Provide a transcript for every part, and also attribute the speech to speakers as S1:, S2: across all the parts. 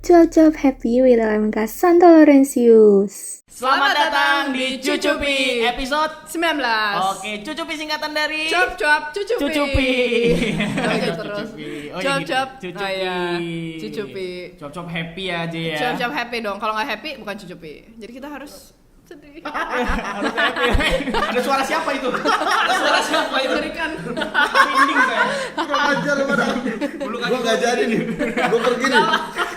S1: Cuap-cuap happy with LMK Santo Laurentius.
S2: Selamat datang di Cucupi episode
S3: 19.
S2: Oke, Cucupi singkatan dari
S3: Cuap-cuap Cucupi.
S2: Cucupi.
S3: Terus.
S2: Oh, iya gitu.
S3: Cuap-cuap.
S2: Cucupi.
S3: Oh iya. Cucupi.
S2: Cuap-cuap happy aja ya.
S3: Cuap-cuap happy dong. Kalau nggak happy bukan Cucupi. Jadi kita harus sedih.
S2: Harus happy. Ada suara siapa itu? Ada suara siapa itu?
S3: Mengerikan.
S2: Merinding saya.
S4: Kurang ajar padahal.
S2: Dulu kan
S4: Gue nggak jadi nih. Gue pergi nih.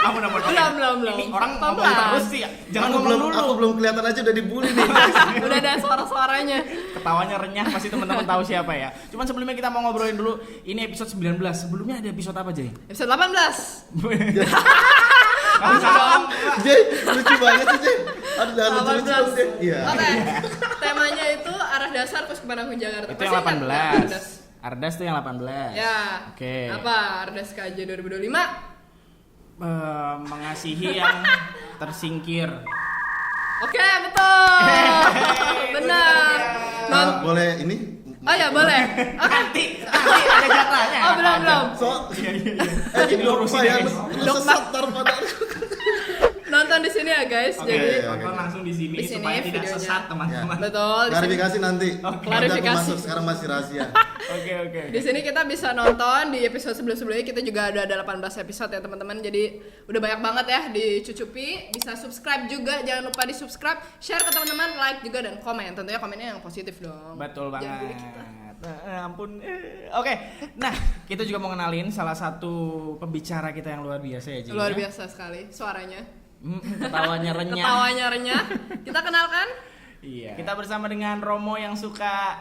S2: Kamu nomor
S3: Belum.
S2: Ini orang ngomong
S3: Pelan.
S2: terus sih. Jangan
S4: Aku
S2: ngomong
S4: belum,
S2: dulu.
S4: aku belum kelihatan aja udah dibully nih.
S3: Udah ada suara-suaranya.
S2: Ketawanya renyah, pasti teman-teman tahu siapa ya. Cuman sebelumnya kita mau ngobrolin dulu. Ini episode 19. Sebelumnya ada episode apa, Jay?
S3: Episode 18.
S2: Kamu salah.
S4: Jay, lucu banget sih Jay. Aduh jangan lucu-lucu dong, Jay. Iya.
S3: Oke. Temanya itu arah dasar Kesepadan Jakarta.
S2: Itu
S3: Pasti
S2: yang
S3: ingat
S2: 18.
S3: Ardas?
S2: Ardas tuh yang 18.
S3: Ya.
S2: Oke.
S3: Apa? Ardas KJ 2025?
S2: Mengasihi yang tersingkir.
S3: Oke, betul. Benar.
S4: Boleh ini?
S3: Oh ya, boleh. Oke.
S2: Nanti ada jatahnya.
S3: Oh, belum.
S4: So,
S2: Jadi
S4: lupa ya. Lu
S3: Dok,
S4: sesat ntar pada.
S3: Nonton di sini ya, guys.
S2: Oke,
S3: Jadi
S2: tonton langsung di sini
S3: Di sini
S2: supaya tidak
S3: videonya.
S2: sesat teman-teman.
S3: betul di sini.
S4: Klarifikasi nanti.
S2: Oke.
S4: Nanti aku
S3: Klarifikasi.
S4: masuk, sekarang masih rahasia.
S2: Oke.
S3: Di sini kita bisa nonton di episode sebelum-sebelumnya, kita juga ada 18 episode ya teman-teman. Jadi udah banyak banget ya di Cucupi. Bisa subscribe juga, jangan lupa di subscribe, share ke teman-teman, like juga dan komen. Tentunya komennya yang positif dong.
S2: Betul
S3: Jangan
S2: banget.
S3: bully kita.
S2: Ampun. Oke. Nah, kita juga mau kenalin salah satu pembicara kita yang luar biasa ya, Ji.
S3: Luar biasa sekali suaranya.
S2: Ketawanya renyah.
S3: Ketawanya renyah. Kita kenalkan
S2: Iya. Kita bersama dengan Romo yang suka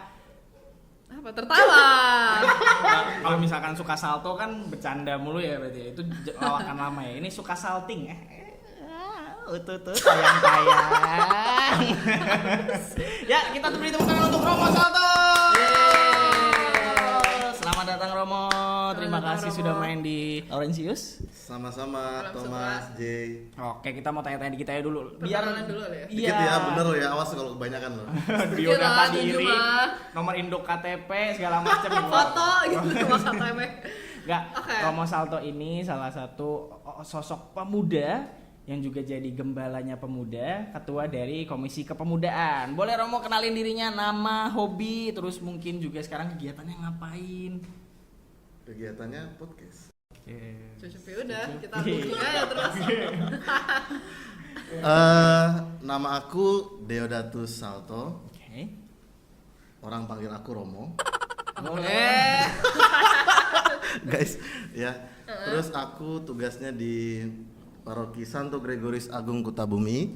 S3: apa? Tertawa.
S2: kalau misalkan suka salto kan bercanda mulu ya berarti. Itu lawakan lama ya. Ini suka salting ya. Tayang-tayang. Ya, kita beri tepuk tangan untuk Romo Salto. Selamat datang Romo. Terima
S3: datang,
S2: kasih
S3: Romo.
S2: sudah main di Laurentius.
S4: Sama-sama
S3: Salam
S4: Thomas, Jay.
S2: Oke, kita mau tanya-tanya dikit aja dulu.
S3: Perkenalan dulu ya.
S4: Dikit ya, bener loh ya. Awas kalau kebanyakan loh.
S2: Biodata
S3: Dikit lah,
S2: diri,
S3: mah.
S2: nomor induk KTP segala macam.
S3: Foto gitu masa time.
S2: Enggak,
S3: Oke.
S2: Romo Salto ini salah satu sosok pemuda yang juga jadi gembalanya pemuda, ketua dari Komisi Kepemudaan. Boleh Romo kenalin dirinya, nama, hobi, terus mungkin juga sekarang kegiatannya ngapain?
S4: Kegiatannya podcast.
S3: Cucupi udah, kita booking aja terus.
S4: Nama aku Deodatus Salto.
S2: Oke.
S4: Orang panggil aku Romo.
S3: Boleh.
S4: Guys, ya. Terus aku tugasnya di Paroki Santo Gregoris Agung Kutabumi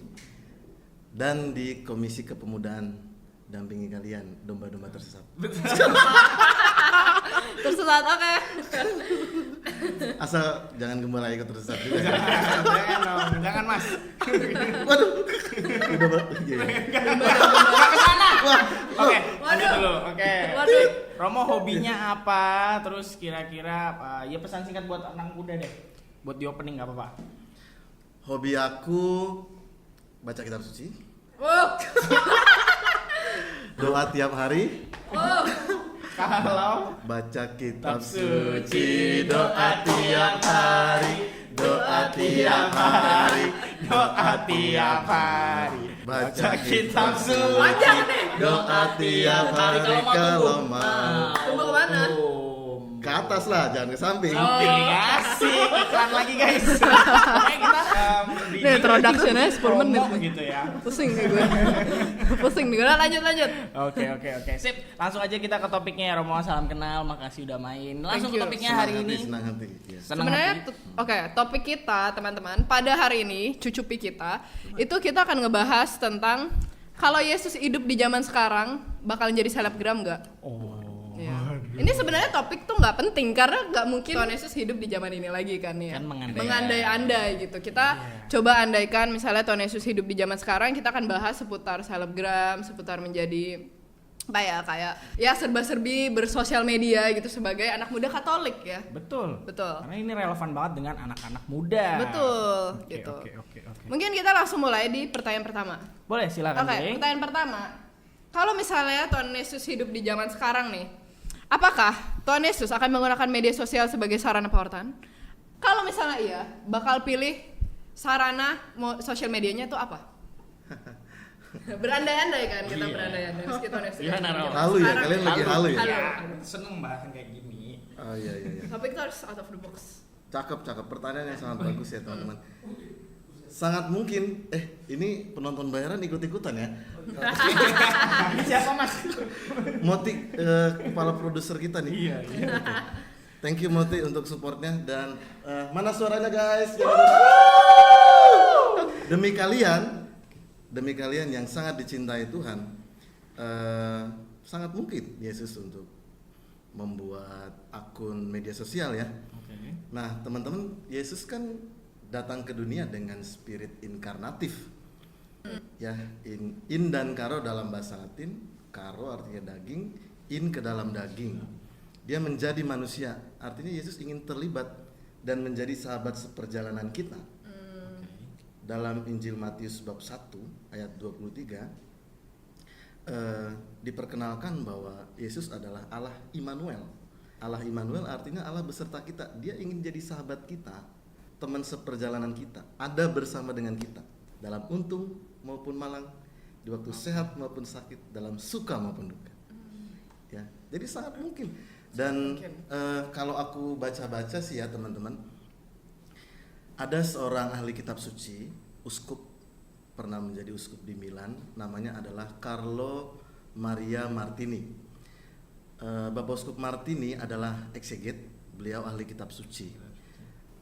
S4: dan di Komisi Kepemudaan, dampingi kalian domba-domba tersesat.
S3: Tersesat, oke.
S4: Asal jangan gembala ikut tersesat juga.
S2: Jangan dong, jangan Mas.
S4: Waduh. Udah Pak. Iya.
S2: Nggak kesana. Oke, lanjut
S3: Waduh.
S2: dulu. Oke.
S3: Waduh.
S2: Romo hobinya apa? Terus kira-kira apa? Ya pesan singkat buat anak muda deh. Buat di opening nggak apa-apa.
S4: Hobi aku baca kitab suci,
S3: Wow.
S4: doa tiap hari,
S3: Wow.
S2: Kalau
S4: baca kitab suci, doa tiap hari, doa tiap hari,
S2: doa tiap hari,
S4: baca kitab suci,
S3: Panjang nih.
S4: doa tiap hari kalau mau.
S3: Tunggu kemana?
S4: Ke atas lah, jangan ke samping.
S2: Asik, iklan lagi guys. Oke, kita
S3: Nih, introduction-nya 10 menit
S2: promo
S3: nih.
S2: gitu ya.
S3: Pusing nih gue. Pusing nih gue. Lanjut.
S2: Oke. Sip, langsung aja kita ke topiknya ya Romo. Salam kenal, makasih udah main. Langsung ke
S3: Thank you.
S2: topiknya hari ini.
S4: Senang hati. Ya.
S2: Senang
S3: Sebenarnya
S2: hati.
S3: oke, topik kita teman-teman pada hari ini, Cucupi kita, itu kita akan ngebahas tentang kalau Yesus hidup di zaman sekarang bakalan jadi selebgram nggak?
S2: Oh.
S3: Iya. Ini sebenarnya topik tuh nggak penting karena nggak mungkin Tuhan Yesus hidup di zaman ini lagi kan ya.
S2: Kan
S3: mengandai-andai gitu. Kita coba andaikan misalnya Tuhan Yesus hidup di zaman sekarang, kita akan bahas seputar selebgram, seputar menjadi apa ya, kayak ya serba-serbi bersosial media gitu sebagai anak muda Katolik ya.
S2: Betul.
S3: Betul.
S2: Karena ini relevan banget dengan anak-anak muda.
S3: Betul,
S2: Oke,
S3: gitu.
S2: Oke.
S3: Mungkin kita langsung mulai di pertanyaan pertama.
S2: Boleh silakan.
S3: Oke,
S2: Jay.
S3: pertanyaan pertama. Kalau misalnya Tuhan Yesus hidup di zaman sekarang nih, apakah Tuhan Yesus akan menggunakan media sosial sebagai sarana pewartaan? Kalau misalnya iya, bakal pilih sarana sosial medianya tuh apa? Berandai-andai kan kita berandai-andai meski Tonesus.
S2: Gimana, Rom?
S4: Halu ya, kalian lagi halu ya?
S3: Halu.
S2: Seneng bahasan kayak gini.
S4: Oh iya.
S3: Tapi kita harus out of the box.
S4: Cakep. Pertanyaan yang sangat bagus ya teman-teman. Sangat mungkin, ini penonton bayaran ikut-ikutan ya.
S2: Ini siapa Mas?
S4: Moti, kepala produser kita nih.
S2: Iya.
S4: Oke. Thank you Moti untuk supportnya dan mana suaranya guys? Demi kalian yang sangat dicintai Tuhan, sangat mungkin Yesus untuk membuat akun media sosial ya.
S2: Oke.
S4: Nah teman-teman, Yesus kan datang ke dunia dengan spirit inkarnatif. Ya, in dan karo dalam bahasa Latin, karo artinya daging, in ke dalam daging. Dia menjadi manusia, artinya Yesus ingin terlibat dan menjadi sahabat seperjalanan kita. Dalam Injil Matius bab 1 ayat 23 diperkenalkan bahwa Yesus adalah Allah Immanuel. Allah Immanuel artinya Allah beserta kita. Dia ingin jadi sahabat kita, teman seperjalanan kita, ada bersama dengan kita dalam untung maupun malang, di waktu sehat maupun sakit, dalam suka maupun duka. Ya, jadi sangat mungkin. Dan kalau aku baca-baca sih ya teman-teman, ada seorang ahli kitab suci, uskup, pernah menjadi uskup di Milan, namanya adalah Carlo Maria Martini. Bapak Uskup Martini adalah ekseget, beliau ahli kitab suci.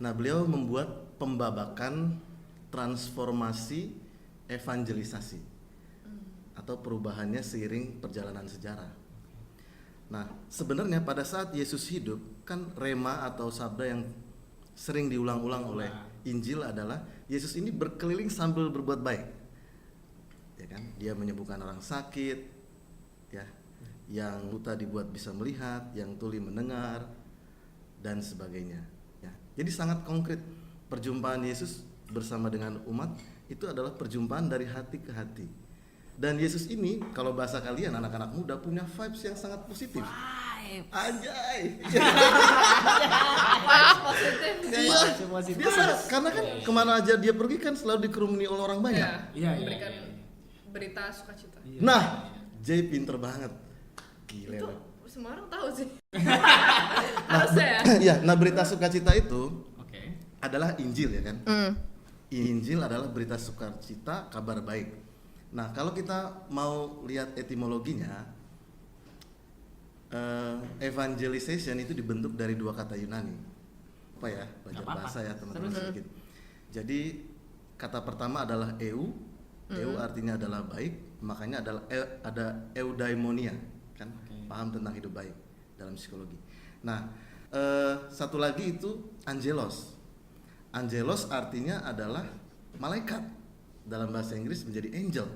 S4: Nah, beliau membuat pembabakan transformasi evangelisasi atau perubahannya seiring perjalanan sejarah. Nah, sebenarnya pada saat Yesus hidup, kan rema atau sabda yang sering diulang-ulang oleh Injil adalah Yesus ini berkeliling sambil berbuat baik. Ya kan? Dia menyembuhkan orang sakit, ya. Yang buta dibuat bisa melihat, yang tuli mendengar dan sebagainya, ya. Jadi sangat konkret perjumpaan Yesus bersama dengan umat itu adalah perjumpaan dari hati ke hati. Dan Yesus ini kalau bahasa kalian anak-anak muda punya vibes yang sangat positif. Anjay.
S3: Positif.
S4: Biasa karena kan kemana aja dia pergi kan selalu dikerumuni oleh orang banyak.
S3: Iya, memberikan berita sukacita.
S4: Nah, Jay pinter banget. Gile.
S3: Itu semua orang tahu sih.
S4: Nah,
S3: Harusnya ya.
S4: iya, nah berita sukacita itu
S2: Oke.
S4: adalah Injil ya kan? Injil adalah berita sukacita, kabar baik. Nah, kalau kita mau lihat etimologinya, evangelization itu dibentuk dari dua kata Yunani. Apa ya? Belajar bahasa ya teman-teman sedikit. Jadi kata pertama adalah eu artinya adalah baik, makanya adalah ada eudaimonia, kan? Paham tentang hidup baik dalam psikologi. Nah, satu lagi itu angelos. Angelos artinya adalah malaikat. Dalam bahasa Inggris menjadi angel.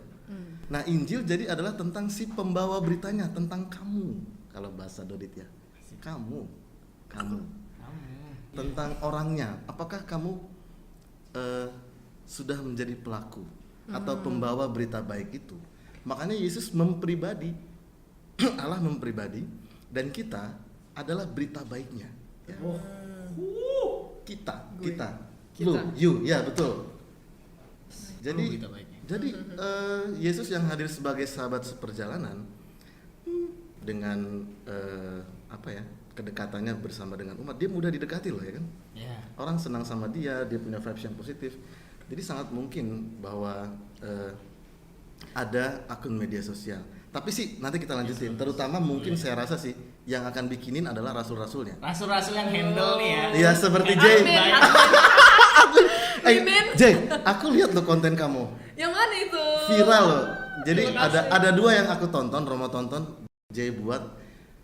S4: Nah, Injil jadi adalah tentang si pembawa beritanya, tentang kamu. Kalau bahasa Dodit ya, kamu. Tentang orangnya. Apakah kamu sudah menjadi pelaku atau pembawa berita baik itu? Makanya Yesus mempribadi, Allah mempribadi, dan kita adalah berita baiknya. Ya. Kita. Lu, you, ya betul. Jadi Yesus yang hadir sebagai sahabat seperjalanan dengan kedekatannya bersama dengan umat, dia mudah didekati loh ya kan. Orang senang sama dia punya vibes yang positif. Jadi sangat mungkin bahwa ada akun media sosial. Tapi sih nanti kita lanjutin. Terutama mungkin saya rasa sih yang akan bikinin adalah rasul-rasulnya.
S2: Rasul-rasul yang handle nih ya.
S4: Iya seperti Jay. Jay, aku lihat lo konten kamu.
S3: Yang mana itu?
S4: Viral loh. Jadi ada dua yang aku tonton, Romo tonton, Jay buat.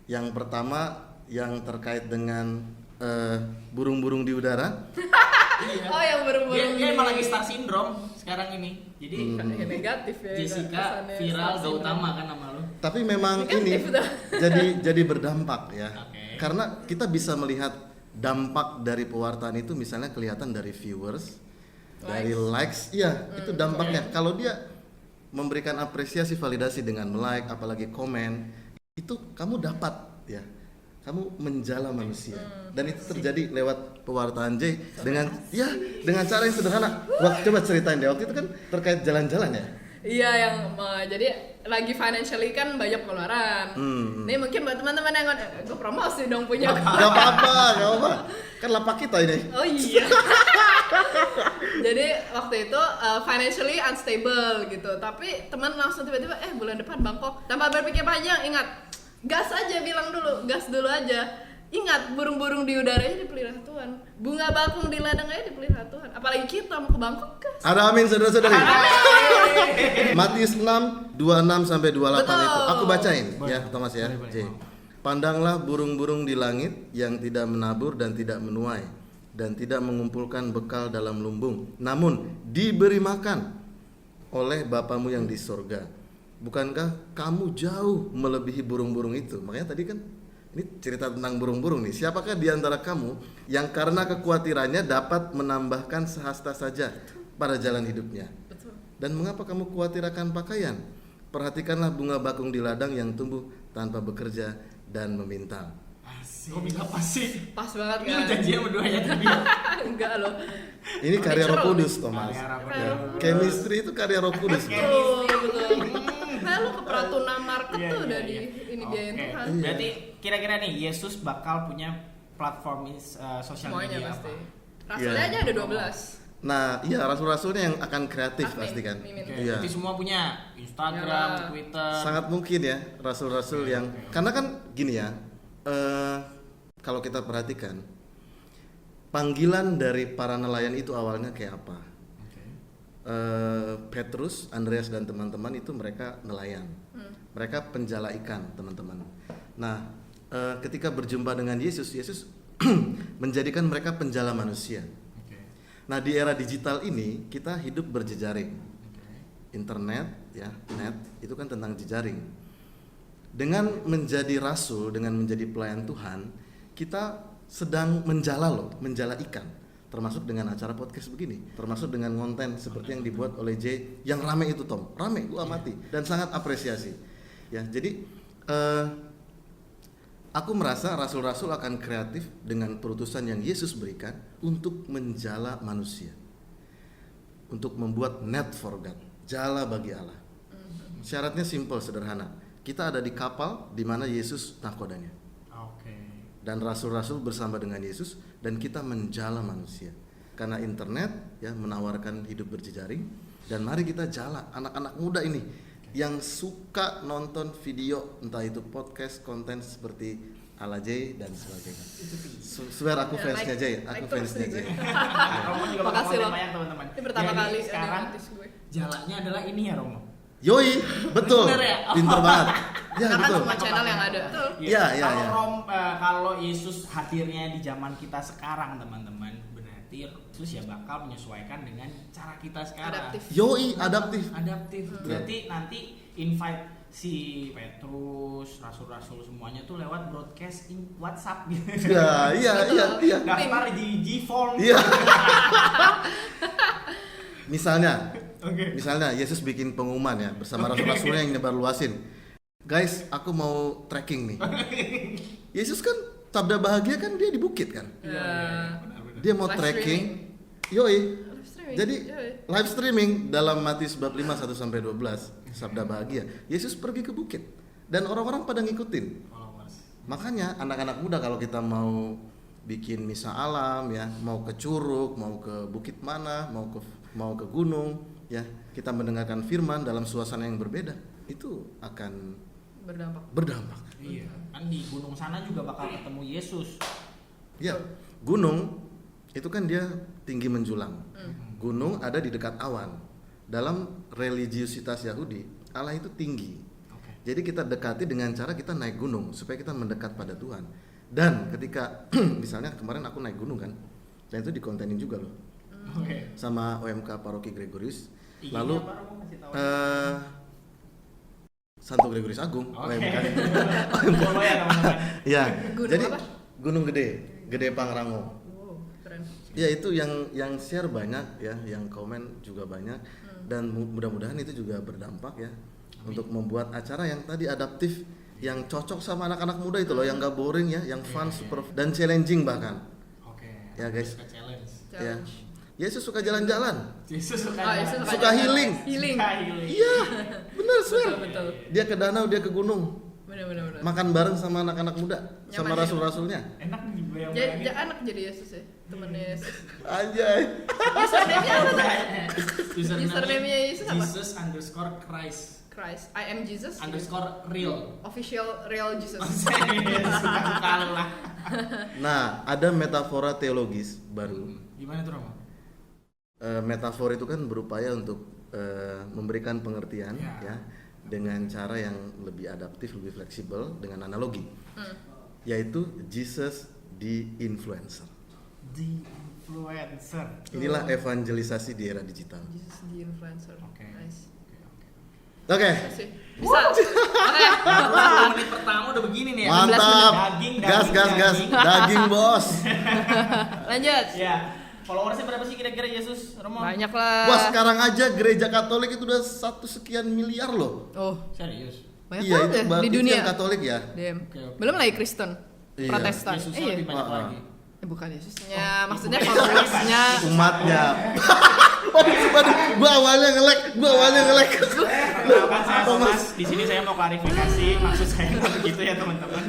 S4: Yang pertama yang terkait dengan burung-burung di udara.
S3: Oh, yang burung-burung.
S2: Dia emang lagi star syndrome sekarang ini. Jadi
S3: negatif ya.
S2: Jessica viral Gautama kan nama lu.
S4: Tapi memang
S3: negatif
S4: ini jadi berdampak ya.
S2: Okay.
S4: Karena kita bisa melihat dampak dari pewartaan itu misalnya kelihatan dari viewers, dari likes, iya itu dampaknya. Kalau dia memberikan apresiasi, validasi dengan like, apalagi komen, itu kamu dapat ya. kamu menjala manusia. Dan itu terjadi lewat pewartaan J dengan cara yang sederhana. Coba ceritain deh, waktu itu kan terkait jalan-jalan ya.
S3: Iya, yang jadi lagi financially kan banyak pengeluaran. Ini mungkin buat teman-teman yang gue promosi dong punya.
S4: Gak apa-apa. Kan lapak kita ini.
S3: Oh iya. Jadi waktu itu financially unstable gitu. Tapi teman langsung tiba-tiba bulan depan Bangkok. Tanpa berpikir panjang, ingat gas aja, bilang dulu, gas dulu aja. Ingat, burung-burung di udara aja dipelihara Tuhan. Bunga bakung di ladang aja dipelihara Tuhan. Apalagi kita mau ke Bangkok, gas.
S4: Ada amin saudara-saudari. Matius 6, 26 sampai 28 itu. Aku bacain ya, Thomas ya. J. Pandanglah burung-burung di langit yang tidak menabur dan tidak menuai dan tidak mengumpulkan bekal dalam lumbung, namun diberi makan oleh Bapamu yang di sorga. Bukankah kamu jauh melebihi burung-burung itu? Makanya tadi kan ini cerita tentang burung-burung nih. Siapakah di antara kamu yang karena kekhawatirannya dapat menambahkan sehasta saja pada jalan hidupnya?
S3: Betul.
S4: Dan mengapa kamu khawatir akan pakaian? Perhatikanlah bunga bakung di ladang yang tumbuh tanpa bekerja dan memintal.
S2: Kok bisa pas sih?
S3: Pas banget
S2: Ini
S3: kan?
S2: janjinya berdua ya tadi.
S3: Enggak loh.
S4: Ini karya Roh Kudus, Thomas.
S2: Karya Roh
S4: Ya, chemistry itu karya Roh Kudus.
S3: Betul. Nah, lu ke Pratuna Market
S2: Iya,
S3: tuh
S2: iya,
S3: udah
S2: iya.
S3: di biayain
S2: Oke.
S3: Tuhan.
S2: Berarti kira-kira nih Yesus bakal punya platform sosial
S3: Semuanya
S2: media
S3: pasti.
S2: apa?
S3: Rasulnya
S4: Iya.
S3: aja ada 12.
S4: Nah, iya rasul-rasulnya yang akan kreatif
S3: Admin,
S4: pasti kan.
S3: mimin.
S2: Oke,
S4: Iya.
S2: berarti semua punya Instagram,
S3: Ya.
S2: Twitter.
S4: Sangat mungkin ya rasul-rasul yang karena kan gini ya. Kalau kita perhatikan panggilan dari para nelayan itu awalnya kayak apa?
S2: Oke.
S4: Petrus, Andreas dan teman-teman itu mereka nelayan. Mereka penjala ikan, teman-teman. Nah, ketika berjumpa dengan Yesus menjadikan mereka penjala manusia.
S2: Oke.
S4: Nah, di era digital ini kita hidup berjejaring.
S2: Oke.
S4: Internet ya, net itu kan tentang jejaring. Dengan menjadi rasul, dengan menjadi pelayan Tuhan, kita sedang menjala ikan. Termasuk dengan acara podcast begini, termasuk dengan konten seperti yang dibuat oleh J yang rame itu, Tom. Rame, gua amati dan sangat apresiasi. Ya, jadi aku merasa rasul-rasul akan kreatif dengan perutusan yang Yesus berikan untuk menjala manusia. Untuk membuat net for God, jala bagi Allah. Syaratnya simple, sederhana. Kita ada di kapal di mana Yesus nahkodanya.
S2: Oke.
S4: Dan rasul-rasul bersama dengan Yesus dan kita menjala manusia. Karena internet ya menawarkan hidup berjejaring dan mari kita jala anak-anak muda ini yang suka nonton video, entah itu podcast, konten seperti ala J dan sebagainya. Swear aku fansnya J, aku fansnya J.
S2: Romo juga bakal
S3: Makasih
S2: konten
S3: loh.
S2: banyak teman-teman.
S3: Ini pertama
S2: Jadi
S3: kali
S2: sekarang
S3: ada artis gue.
S2: jalannya adalah ini ya Romo.
S4: Yoi, betul,
S2: Bener ya?
S4: pinter banget. Ya
S3: Karena
S4: betul.
S3: semua channel yang ada. Betul.
S4: Iya, iya,
S2: Kalau
S4: iya.
S2: kalau Yesus hadirnya di zaman kita sekarang teman-teman, berarti Yesus ya bakal menyesuaikan dengan cara kita sekarang.
S3: Adaptif.
S4: Yoi, adaptif.
S2: Adaptif. Berarti nanti invite si Petrus, rasul-rasul semuanya tuh lewat broadcast WhatsApp gitu.
S4: Ya, iya.
S2: Daftar di G-Form.
S4: Iya. Misalnya
S2: Oke.
S4: Yesus bikin pengumuman ya bersama rasul-rasulnya yang nyebar luasin. Guys, aku mau trekking nih. Yesus kan sabda bahagia kan dia di bukit kan.
S2: Benar-benar.
S4: Dia mau
S3: Live
S4: trekking. Yoi.
S3: Live streaming.
S4: Jadi
S3: Yoi.
S4: live streaming dalam Matius bab 5 1 sampai 12 sabda bahagia. Yesus pergi ke bukit dan orang-orang pada ngikutin.
S2: Followers.
S4: Makanya anak-anak muda kalau kita mau bikin misa alam ya, mau ke curug, mau ke bukit mana, mau ke gunung ya, kita mendengarkan firman dalam suasana yang berbeda, itu akan berdampak.
S2: Iya. Kan di gunung sana juga bakal ketemu Yesus.
S4: Ya, gunung itu kan dia tinggi menjulang. Gunung ada di dekat awan. Dalam religiusitas Yahudi, Allah itu tinggi.
S2: Oke.
S4: Jadi kita dekati dengan cara kita naik gunung supaya kita mendekat pada Tuhan. Dan ketika misalnya kemarin aku naik gunung kan, dan itu dikontenin juga loh
S2: Oke.
S4: sama OMK Paroki Gregorius.
S2: Iya,
S4: Lalu
S2: apa, Romo? Kasih tahu.
S4: Santo Gregorius Agung,
S2: Oke.
S4: OMK.
S2: Follow ya teman-teman.
S4: Ya,
S3: Gunung
S4: jadi
S3: apa?
S4: Gunung Gede Pangrango.
S3: Wow, keren.
S4: Ya itu yang share banyak ya, yang komen juga banyak dan mudah-mudahan itu juga berdampak ya untuk membuat acara yang tadi adaptif yang cocok sama anak-anak muda itu loh, yang gak boring ya, yang fun, super dan challenging bahkan. Ya guys.
S2: Challenge.
S4: Ya. Yesus suka jalan-jalan.
S2: Yesus suka
S3: Yesus
S4: Suka healing.
S3: Healing.
S4: Iya, bener swear.
S3: Betul.
S4: Dia ke danau, dia ke gunung,
S3: Benar.
S4: makan bareng sama anak-anak muda, sama
S3: Nyaman ya?
S4: rasul-rasulnya.
S2: Enak nih
S3: Ya anak jadi Yesus ya, temannya Yesus.
S4: Anjay.
S3: Username-nya apa tuh? Username-nya Yesus apa?
S2: Jesus_Christ
S3: Christ. I am Jesus.
S2: _real.
S3: Official real Jesus.
S2: Suka lah.
S4: Nah, ada metafora teologis baru.
S2: Gimana tuh Romo?
S4: Metafor itu kan berupaya untuk memberikan pengertian
S2: Ya.
S4: ya dengan cara yang lebih adaptif, lebih fleksibel dengan analogi. Yaitu Jesus the influencer.
S2: The influencer.
S4: Inilah evangelisasi di era digital.
S3: Jesus the influencer.
S2: Oke.
S3: Nice.
S4: Oke.
S3: Masih. Bisa. Oke.
S2: 20 menit pertama udah begini nih ya.
S4: Mantap.
S2: Daging.
S4: Daging, Bos.
S3: Lanjut.
S2: Ya. Followersnya berapa sih kira-kira Yesus, Romo?
S3: Banyak lah.
S4: Wah, sekarang aja gereja Katolik itu udah 1 sekian miliar loh.
S3: Oh,
S2: Serius.
S3: banyak
S4: Iya,
S3: banget
S4: itu
S3: ya di
S4: itu
S3: dunia.
S4: yang Katolik ya.
S3: Damn.
S2: Oke.
S3: Belum lagi Kristen.
S4: Iya.
S3: Protestan.
S2: Yesusnya
S3: Iya.
S2: lebih banyak
S4: Ah, ah.
S2: lagi.
S3: Bukan Yesusnya, maksudnya followersnya.
S4: Umatnya. Waduh, gua awalnya nge-lag.
S2: Perkenalkan saya Thomas. Di sini saya mau klarifikasi, maksud saya nggak begitu ya teman-teman.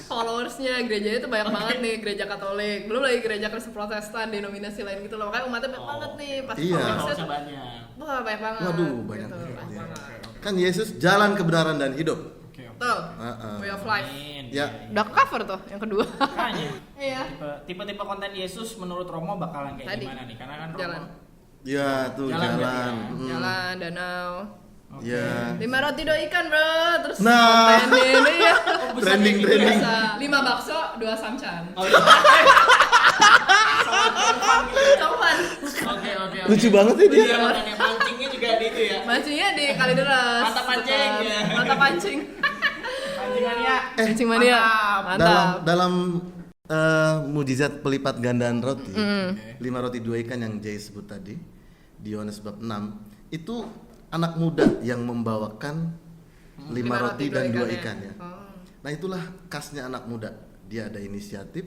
S3: Followersnya gerejanya itu banyak banget nih, gereja Katolik. Belum lagi gereja Kristen Protestan, denominasi lain gitu loh. Makanya umatnya banyak banget nih. Pas
S4: Iya.
S3: followersnya
S2: Banyak.
S3: wah banyak banget.
S4: Waduh, banyak
S3: Gitu,
S4: banget.
S3: banyak
S4: Iya.
S3: banget.
S4: Kan Yesus jalan kebenaran dan hidup.
S2: Oke.
S3: Betul.
S4: Ah.
S3: Way of life.
S4: Ya.
S3: Udah cover tuh yang kedua.
S2: Makanya.
S3: Iya.
S2: Tipe-tipe konten Yesus menurut Romo bakalan kayak
S3: Tadi.
S2: gimana nih? Karena kan Romo
S3: Jalan.
S4: Ya, tuh
S2: Jalan
S4: jalan.
S2: berarti ya.
S3: Jalan, danau.
S2: Oke.
S4: Ya.
S3: 5 roti 2 ikan bro. Terus
S4: Nah.
S3: konten ini ya.
S4: Trending.
S3: Biasa 5 bakso, 2 samcan.
S2: Oh, iya.
S3: Coban.
S2: Oke.
S4: Lucu banget ya dia.
S2: Iya, makanya pancingnya juga ada itu ya.
S3: Mancingnya di Kalideres.
S2: Mantap pancing,
S3: Tetap.
S2: ya.
S3: Mantap pancing.
S2: Pancingannya.
S3: Pancing mania. Mantap.
S4: Dalam mujizat pelipat gandaan roti, 5 roti 2 ikan yang Jay sebut tadi di Yohanes bab 6, itu anak muda yang membawakan 5 roti dan 2 ikan ya.
S3: Oh.
S4: Nah, itulah khasnya anak muda. Dia ada inisiatif,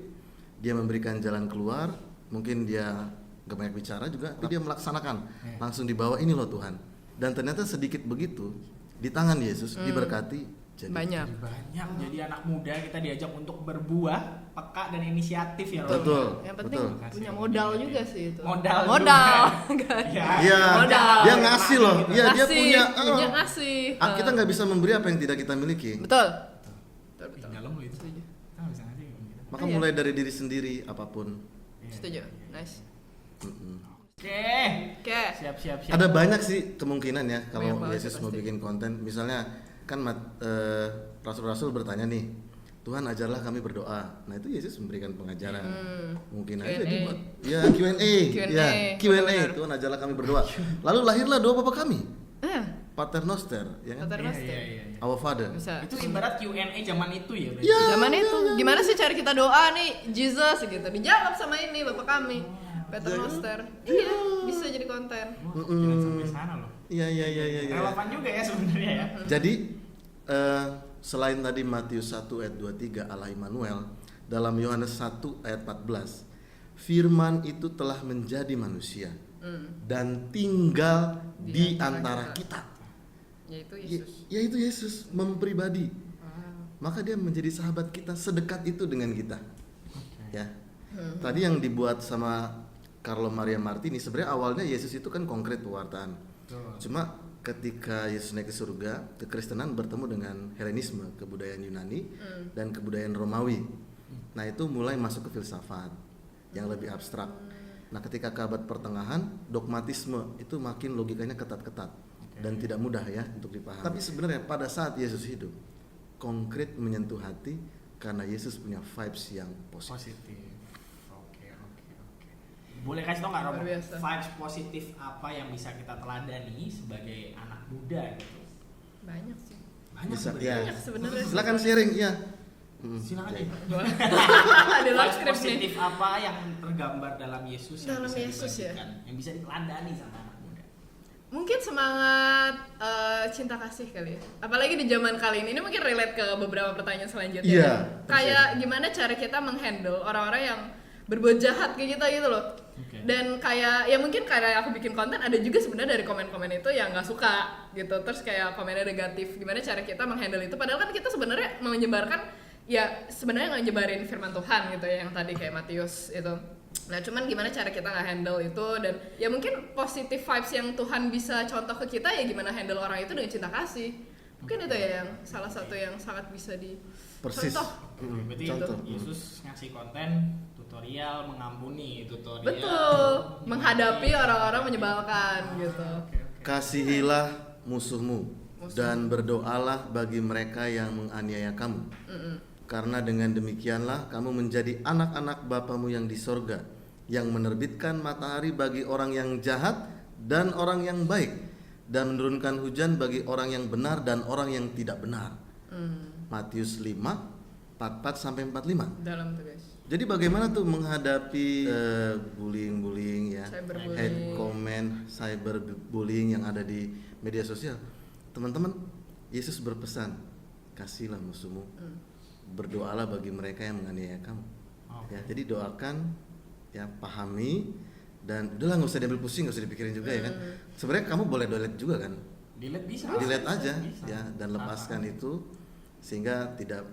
S4: dia memberikan jalan keluar, mungkin dia gak banyak bicara juga, tapi dia melaksanakan. Langsung dibawa, ini loh Tuhan. Dan ternyata sedikit begitu di tangan Yesus diberkati jadi
S3: Banyak.
S2: Banyak. Jadi anak muda kita diajak untuk berbuah, peka dan inisiatif ya Romo.
S4: Betul.
S3: Yang penting
S4: betul.
S3: punya modal juga sih itu.
S2: Modal. Ya.
S4: Iya,
S3: Modal.
S4: dia ngasih loh. Iya, dia
S3: Ngasih,
S4: punya.
S3: punya ngasih.
S4: Kita nggak bisa memberi apa yang tidak kita miliki.
S3: Betul.
S2: Dalam lo itu. Kita nggak bisa ngasih gitu.
S4: Maka
S3: Iya.
S4: mulai dari diri sendiri apapun.
S3: Setuju. Nice.
S4: Mm-mm.
S2: Oke.
S3: Oke.
S2: Siap.
S4: Ada banyak sih kemungkinan ya kalau
S3: Banyak banget
S4: Yesus
S3: sih
S4: mau
S3: pasti.
S4: bikin konten. Misalnya kan rasul-rasul bertanya nih, Tuhan ajarlah kami berdoa. Nah itu Yesus memberikan pengajaran. Mungkin aja
S3: Q&A.
S4: dibuat. Ya Q&A. Ya Q&A.
S3: Benar.
S4: Tuhan ajarlah kami berdoa. Lalu lahirlah doa Bapa kami.
S3: Eh,
S4: Pater Noster, ya kan?
S3: Paternoster.
S2: Iya.
S4: Our Father.
S3: Bisa.
S2: Itu ibarat Q&A zaman itu ya berarti.
S4: Ya.
S3: Zaman itu gimana sih cari kita doa nih Jesus gitu. Dijawab sama ini Bapak kami. Paternoster. Iya, bisa jadi konten.
S2: Jangan sampai sana loh.
S4: Iya.
S2: Relevan juga ya sebenarnya ya.
S4: Jadi selain tadi Matius 1 ayat 23 Allah Immanuel, dalam Yohanes 1 ayat 14 firman itu telah menjadi manusia dan tinggal di antara kita.
S3: Yaitu Yesus.
S4: Yaitu Yesus mempribadi. Maka dia menjadi sahabat kita, sedekat itu dengan kita. Ya. Tadi yang dibuat sama Carlo Maria Martini, sebenarnya awalnya Yesus itu kan konkret pewartaan. Cuma ketika Yesus naik ke surga, kekristenan bertemu dengan Helenisme, kebudayaan Yunani dan kebudayaan Romawi. Nah, itu mulai masuk ke filsafat yang lebih abstrak. Nah, ketika ke abad pertengahan, dogmatisme itu makin logikanya ketat-ketat dan tidak mudah ya untuk dipahami. Tapi sebenarnya pada saat Yesus hidup, konkret menyentuh hati karena Yesus punya vibes yang positif.
S2: Oke. Boleh kasih tau nggak Romo?
S3: Luar biasa.
S2: Vibes positif apa yang bisa kita teladani sebagai anak muda gitu?
S3: Banyak sih.
S2: Banyak
S4: Bisa,
S2: sebenarnya.
S4: ya.
S3: Banyak sebenarnya.
S4: Silakan sharing ya.
S2: Silakan
S4: Jay.
S2: deh.
S3: Ada live
S2: Vibes
S3: script nih.
S2: positif apa yang tergambar dalam Yesus yang
S3: Dalam
S2: bisa
S3: Yesus ya?
S2: dibagikan, yang bisa diteladani sama anak muda?
S3: Mungkin semangat cinta kasih kali ya. Apalagi di zaman kali ini mungkin relate ke beberapa pertanyaan selanjutnya.
S4: Iya,
S3: Kayak gimana cara kita menghandle orang-orang yang berbuat jahat kayak kita gitu loh.
S2: Oke.
S3: Dan kayak ya mungkin karena aku bikin konten ada juga sebenarnya dari komen-komen itu yang nggak suka gitu. Terus kayak komennya negatif. Gimana cara kita menghandle itu? Padahal kan kita sebenarnya menyebarkan ya sebenarnya nyebarin firman Tuhan gitu ya yang tadi kayak Matius itu. Nah cuman gimana cara kita nggak handle itu dan ya mungkin positive vibes yang Tuhan bisa contoh ke kita ya gimana handle orang itu dengan cinta kasih. Mungkin itu ya yang salah satu yang sangat bisa di
S4: Persis.
S3: contoh.
S2: Berarti
S4: Contoh.
S2: Yesus ngasih konten tutorial mengampuni, tutorial
S3: Betul, menghadapi orang-orang menyebalkan gitu.
S4: Kasihilah musuhmu dan berdoalah bagi mereka yang menganiaya kamu. Karena dengan demikianlah kamu menjadi anak-anak Bapamu yang di sorga, yang menerbitkan matahari bagi orang yang jahat dan orang yang baik, dan menurunkan hujan bagi orang yang benar dan orang yang tidak benar. Matius 5, 44 sampai 45.
S3: Dalam tuh guys.
S4: Jadi bagaimana tuh menghadapi bullying ya,
S3: Cyberbullying.
S4: hate comment, cyberbullying yang ada di media sosial. Teman-teman, Yesus berpesan, kasihlah musuhmu, berdoalah bagi mereka yang menganiaya kamu. Ya, jadi doakan, ya pahami, dan udahlah nggak usah diambil pusing, nggak usah dipikirin juga ya kan. Sebenarnya kamu boleh delete juga kan,
S2: delete bisa.
S4: delete aja
S2: Bisa.
S4: ya, dan lepaskan itu sehingga tidak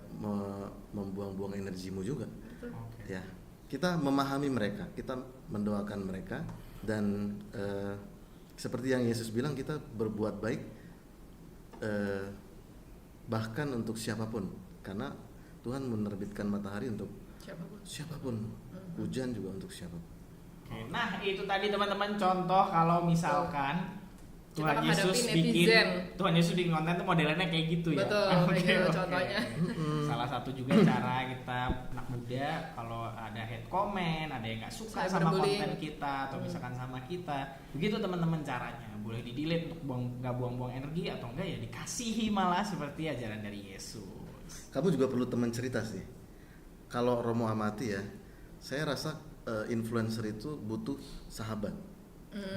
S4: membuang-buang energimu juga.
S2: Oke.
S4: Ya, kita memahami mereka, kita mendoakan mereka, dan seperti yang Yesus bilang kita berbuat baik bahkan untuk siapapun, karena Tuhan menerbitkan matahari untuk siapapun, hujan juga untuk siapapun.
S2: Oke, nah itu tadi teman-teman contoh kalau misalkan
S3: Kita
S2: Tuhan
S3: menghadapi
S2: Yesus
S3: netizen.
S2: bikin konten tuh modelnya kayak gitu ya.
S3: Betul, kayak gitu contohnya.
S2: Salah satu juga cara kita anak muda kalau ada hate comment, ada yang nggak suka sama
S3: Cyberbullying.
S2: konten kita atau misalkan sama kita, begitu teman-teman caranya. Boleh di delete untuk nggak buang-buang energi atau enggak ya dikasihi malah seperti ajaran dari Yesus.
S4: Kamu juga perlu teman cerita sih. Kalau Romo amati ya, saya rasa influencer itu butuh sahabat,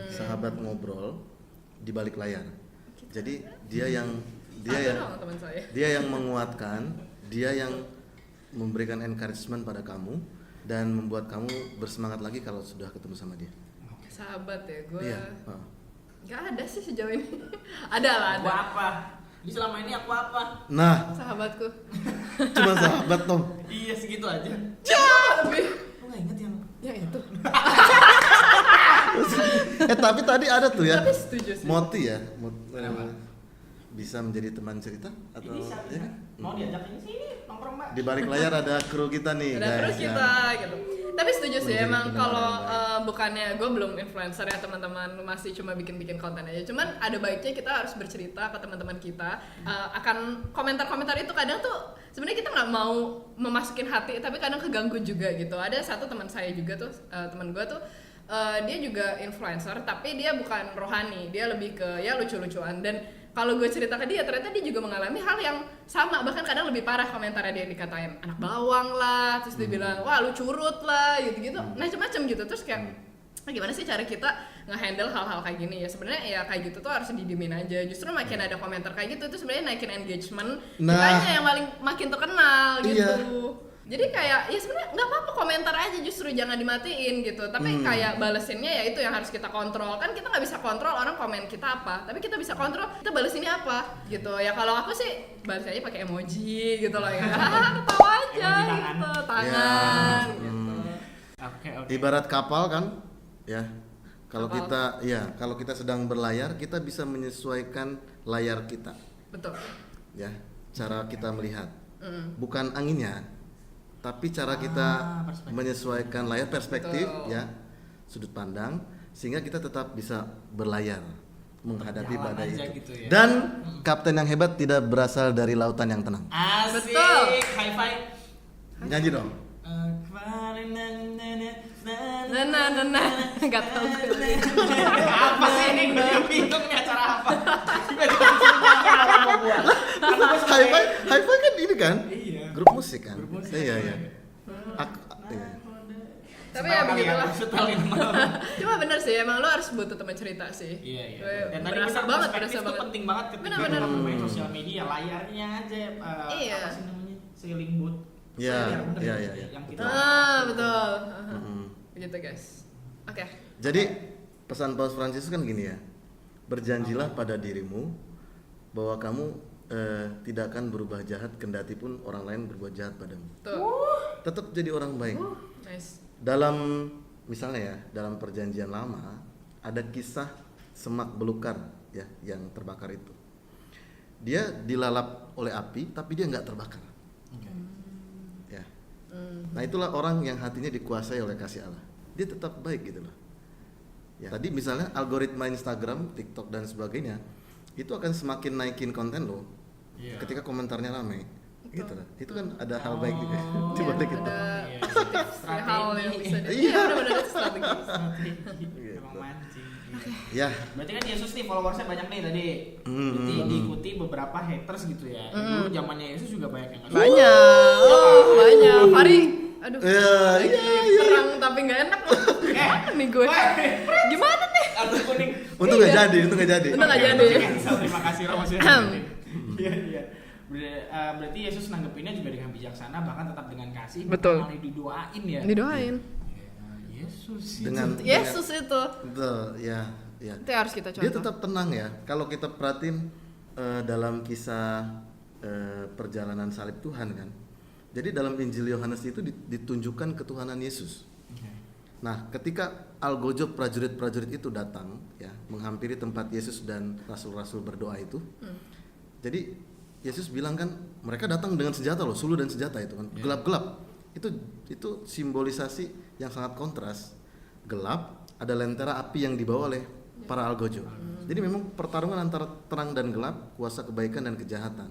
S4: sahabat ngobrol di balik layar. Jadi dia yang
S3: Teman saya.
S4: dia yang menguatkan, dia yang memberikan encouragement pada kamu dan membuat kamu bersemangat lagi kalau sudah ketemu sama dia.
S3: Sahabat ya, gue
S4: Iya.
S3: nggak ada sih sejauh ini. Ada lah,
S2: Aku
S3: ada.
S2: apa? Di selama ini aku apa?
S4: Nah,
S3: Sahabatku.
S4: cuma sahabat Tom.
S2: Iya segitu aja.
S3: Lebih.
S2: Lu nggak inget yang
S3: itu.
S4: Tapi tadi ada tuh ya.
S3: Tapi setuju sih.
S4: Moti ya,
S2: Kenapa?
S4: bisa menjadi teman cerita atau
S2: bisa,
S4: ya kan?
S2: mau diajak ini sini nongkrong mbak.
S4: Di balik layar ada kru kita nih,
S3: Ada
S4: guys.
S3: terus kita gitu. Tapi setuju sih
S4: Menjadi
S3: emang
S4: pendengar
S3: kalau
S4: yang baik.
S3: bukannya gue belum influencer ya teman-teman, masih cuma bikin-bikin konten aja. Cuman ada baiknya kita harus bercerita ke teman-teman kita akan komentar-komentar itu. Kadang tuh sebenarnya kita nggak mau memasukin hati, tapi kadang keganggu juga gitu. Ada satu teman saya juga tuh, teman gue tuh dia juga influencer, tapi dia bukan rohani, dia lebih ke ya lucu-lucuan. Dan kalau gue cerita ke dia, ternyata dia juga mengalami hal yang sama, bahkan kadang lebih parah komentarnya. Dia dikatain anak bawang lah, terus dia bilang wah lu curut lah, gitu-gitu, macam-macam gitu. Terus kayak gimana sih cara kita nge-handle hal-hal kayak gini ya? Sebenarnya ya kayak gitu tuh harus didiemin aja. Justru makin ada komentar kayak gitu itu sebenarnya naikin engagement,
S4: Nah.
S3: kitanya yang makin terkenal gitu.
S4: Iya.
S3: Jadi kayak ya sebenarnya nggak apa-apa komentar aja, justru jangan dimatiin gitu. Tapi kayak balesinnya ya itu yang harus kita kontrol. Kan kita nggak bisa kontrol orang komen kita apa, tapi kita bisa kontrol kita balesinnya apa gitu. Ya kalau aku sih balesinnya pakai emoji gitu loh ya. Ketawa aja
S2: Emoji tangan.
S3: gitu, tangan
S4: Ya.
S3: gitu.
S2: Oke.
S4: Ibarat kapal kan, ya. Kalau
S3: Kapal.
S4: kalau kita sedang berlayar, kita bisa menyesuaikan layar kita,
S3: Betul.
S4: ya. Cara kita melihat, bukan anginnya, tapi cara kita
S2: perspektif.
S4: menyesuaikan layar, perspektif,
S3: Betul.
S4: ya, sudut pandang, sehingga kita tetap bisa berlayar menghadapi
S2: Jalan
S4: badai
S2: aja
S4: itu.
S2: gitu ya.
S4: Dan kapten yang hebat tidak berasal dari lautan yang tenang.
S2: Asik.
S3: Betul.
S2: High five.
S4: Nyanyi dong.
S3: Nah, nggak tahu gue.
S2: Apa sih ini? Gue bingung nih acara apa.
S4: High five kan ini kan?
S2: Iya.
S4: Grup musik kan?
S2: Grup musik.
S4: Iya. Iya.
S3: Tapi ya begitulah.
S2: Setelin malam.
S3: Cuma bener sih, emang lo harus butuh teman cerita sih.
S2: Iya. Dan tadi
S3: berasa
S2: benar,
S3: banget,
S2: perspektif
S3: berasa
S2: tuh
S3: banget.
S2: penting banget ketika
S3: Bener-bener.
S2: kita bermain sosial media, layarnya aja
S3: Iya.
S2: apa sih namanya? Sailing boat.
S4: Iya,
S2: Bener
S4: iya,
S2: ya?
S4: iya.
S2: Yang kita
S3: Betul.
S4: Mm-mm.
S3: Begitu guys. Oke.
S4: Jadi pesan Paus Fransiskus kan gini ya, berjanjilah pada dirimu bahwa kamu tidak akan berubah jahat kendati pun orang lain berbuat jahat padamu.
S3: Tuh.
S4: Tetap jadi orang baik.
S3: Nice.
S4: Dalam misalnya ya, dalam perjanjian lama ada kisah semak belukar ya yang terbakar itu. Dia dilalap oleh api tapi dia nggak terbakar. Ya. Nah itulah orang yang hatinya dikuasai oleh kasih Allah. Dia tetap baik gitu loh. Ya. Tadi misalnya algoritma Instagram, TikTok dan sebagainya itu akan semakin naikin konten lo ketika komentarnya ramai. Gitu lah. Itu kan ada hal baik juga di balik itu.
S3: Ada positif hal yang bisa
S4: Iya.
S3: benar-benar itu strategi.
S2: emang mancing.
S4: Ya,
S2: Berarti kan Yesus nih followersnya banyak nih tadi. Berarti diikuti beberapa haters gitu ya. Dulu zamannya Yesus juga banyak yang nggak suka.
S3: Banyak. Fari, aduh.
S4: iya,
S3: Perang tapi nggak enak. Nih gue. Gimana nih?
S2: Kartu kuning.
S4: untung nggak jadi.
S3: Untung nggak jadi.
S2: Terima kasih Romo sudah ngingetin. Iya. Berarti Yesus nanggepinnya juga dengan bijaksana, bahkan tetap dengan kasih.
S3: Betul.
S2: Malah didoain ya.
S3: Didoain.
S2: Yesus
S3: Yesus itu.
S4: betul, ya.
S3: Itu harus kita contoh.
S4: Dia tetap tenang ya. Kalau kita perhatiin dalam kisah perjalanan salib Tuhan kan. Jadi dalam Injil Yohanes itu ditunjukkan ketuhanan Yesus. Nah, ketika algojo prajurit-prajurit itu datang ya, menghampiri tempat Yesus dan rasul-rasul berdoa itu. Jadi Yesus bilang kan, mereka datang dengan senjata loh, suluh dan senjata itu kan, gelap-gelap. Itu simbolisasi yang sangat kontras. Gelap, ada lentera api yang dibawa oleh para algojo. Jadi memang pertarungan antara terang dan gelap, kuasa kebaikan dan kejahatan.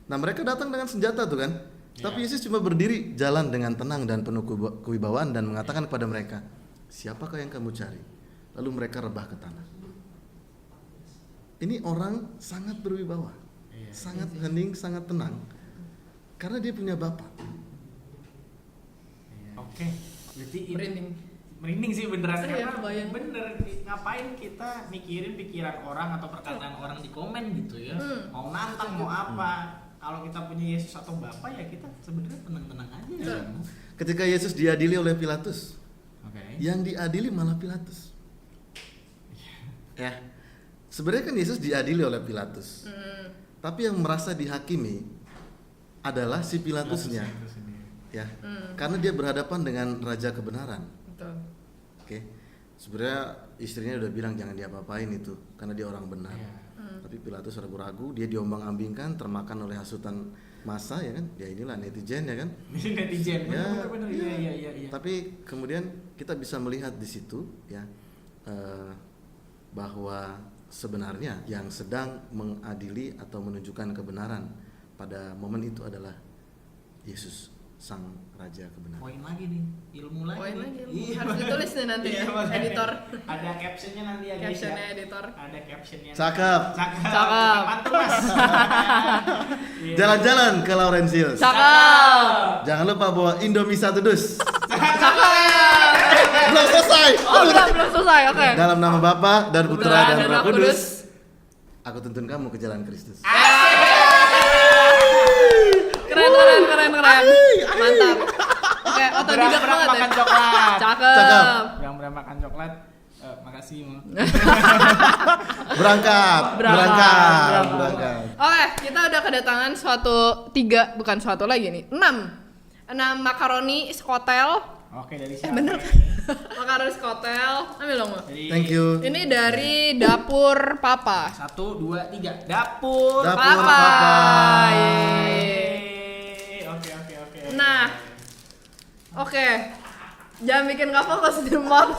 S4: Nah, mereka datang dengan senjata tuh kan. Tapi Yesus cuma berdiri jalan dengan tenang dan penuh kewibawaan dan mengatakan kepada mereka, "Siapakah yang kamu cari?" Lalu mereka rebah ke tanah. Ini orang sangat berwibawa, sangat hening, sangat tenang, karena dia punya Bapa.
S2: Oke. Berarti itu
S3: Merinding
S2: sih beneran.
S3: Iya,
S2: Karena
S3: kebayang.
S2: bener, ngapain kita mikirin pikiran orang atau perkataan orang di komen gitu ya. Mau nantang mau apa, kalau kita punya Yesus atau Bapa ya kita sebenarnya tenang-tenang aja ya.
S4: Ketika Yesus diadili oleh Pilatus,
S2: Oke.
S4: yang diadili malah Pilatus. Ya, sebenarnya kan Yesus diadili oleh Pilatus, tapi yang merasa dihakimi adalah si Pilatusnya, ya, karena dia berhadapan dengan Raja kebenaran.
S3: Betul.
S4: Oke, sebenarnya istrinya udah bilang jangan diapa-apain itu, karena dia orang benar. Tapi Pilatus ragu-ragu, dia diombang-ambingkan, termakan oleh hasutan massa ya kan, ya inilah netizen ya kan.
S2: Netizen,
S4: Ya,
S2: bener. Iya.
S4: Tapi kemudian kita bisa melihat di situ ya bahwa sebenarnya yang sedang mengadili atau menunjukkan kebenaran pada momen itu adalah Yesus, Sang Raja kebenaran.
S2: Poin lagi nih, ilmu lagi.
S3: Poin
S2: nih.
S3: lagi.
S2: Iya,
S3: Harus ditulis nih nanti ya,
S2: makanya.
S3: editor.
S2: Ada captionnya nanti ya guys ya.
S3: Captionnya editor.
S2: Ada captionnya.
S4: Cakep.
S3: Cakep.
S2: Mantap Mas. Iya.
S4: Jalan-jalan ke Laurentius.
S3: Cakep.
S4: Jangan lupa bawa Indomie 1 dus.
S3: Cakep.
S4: Belum selesai.
S3: Oh, belum selesai. Oke.
S4: Dalam nama Bapa dan Putra dan Roh
S3: Roh
S4: Kudus, aku tuntun kamu ke jalan Kristus.
S3: Keren. Mantap. Oke, otodidak
S2: Berang
S3: banget
S2: makan
S3: ya.
S2: coklat.
S3: Cakep.
S2: Berang makan coklat. Makasih Mo.
S4: Berangkat.
S3: Oke, kita udah kedatangan bukan suatu lagi nih, 6 makaroni skotel.
S2: Oke, dari siapa?
S3: Bener kan? Makaroni skotel. Ambil dong, Mo.
S2: Dari
S4: Thank you.
S3: Ini dari dapur Papa.
S2: 1, 2, 3. Dapur.
S4: Dapur
S3: Papa.
S4: Papa.
S2: Yeay. Oke.
S3: Nah. Oke. Jangan bikin gak fokus di mod.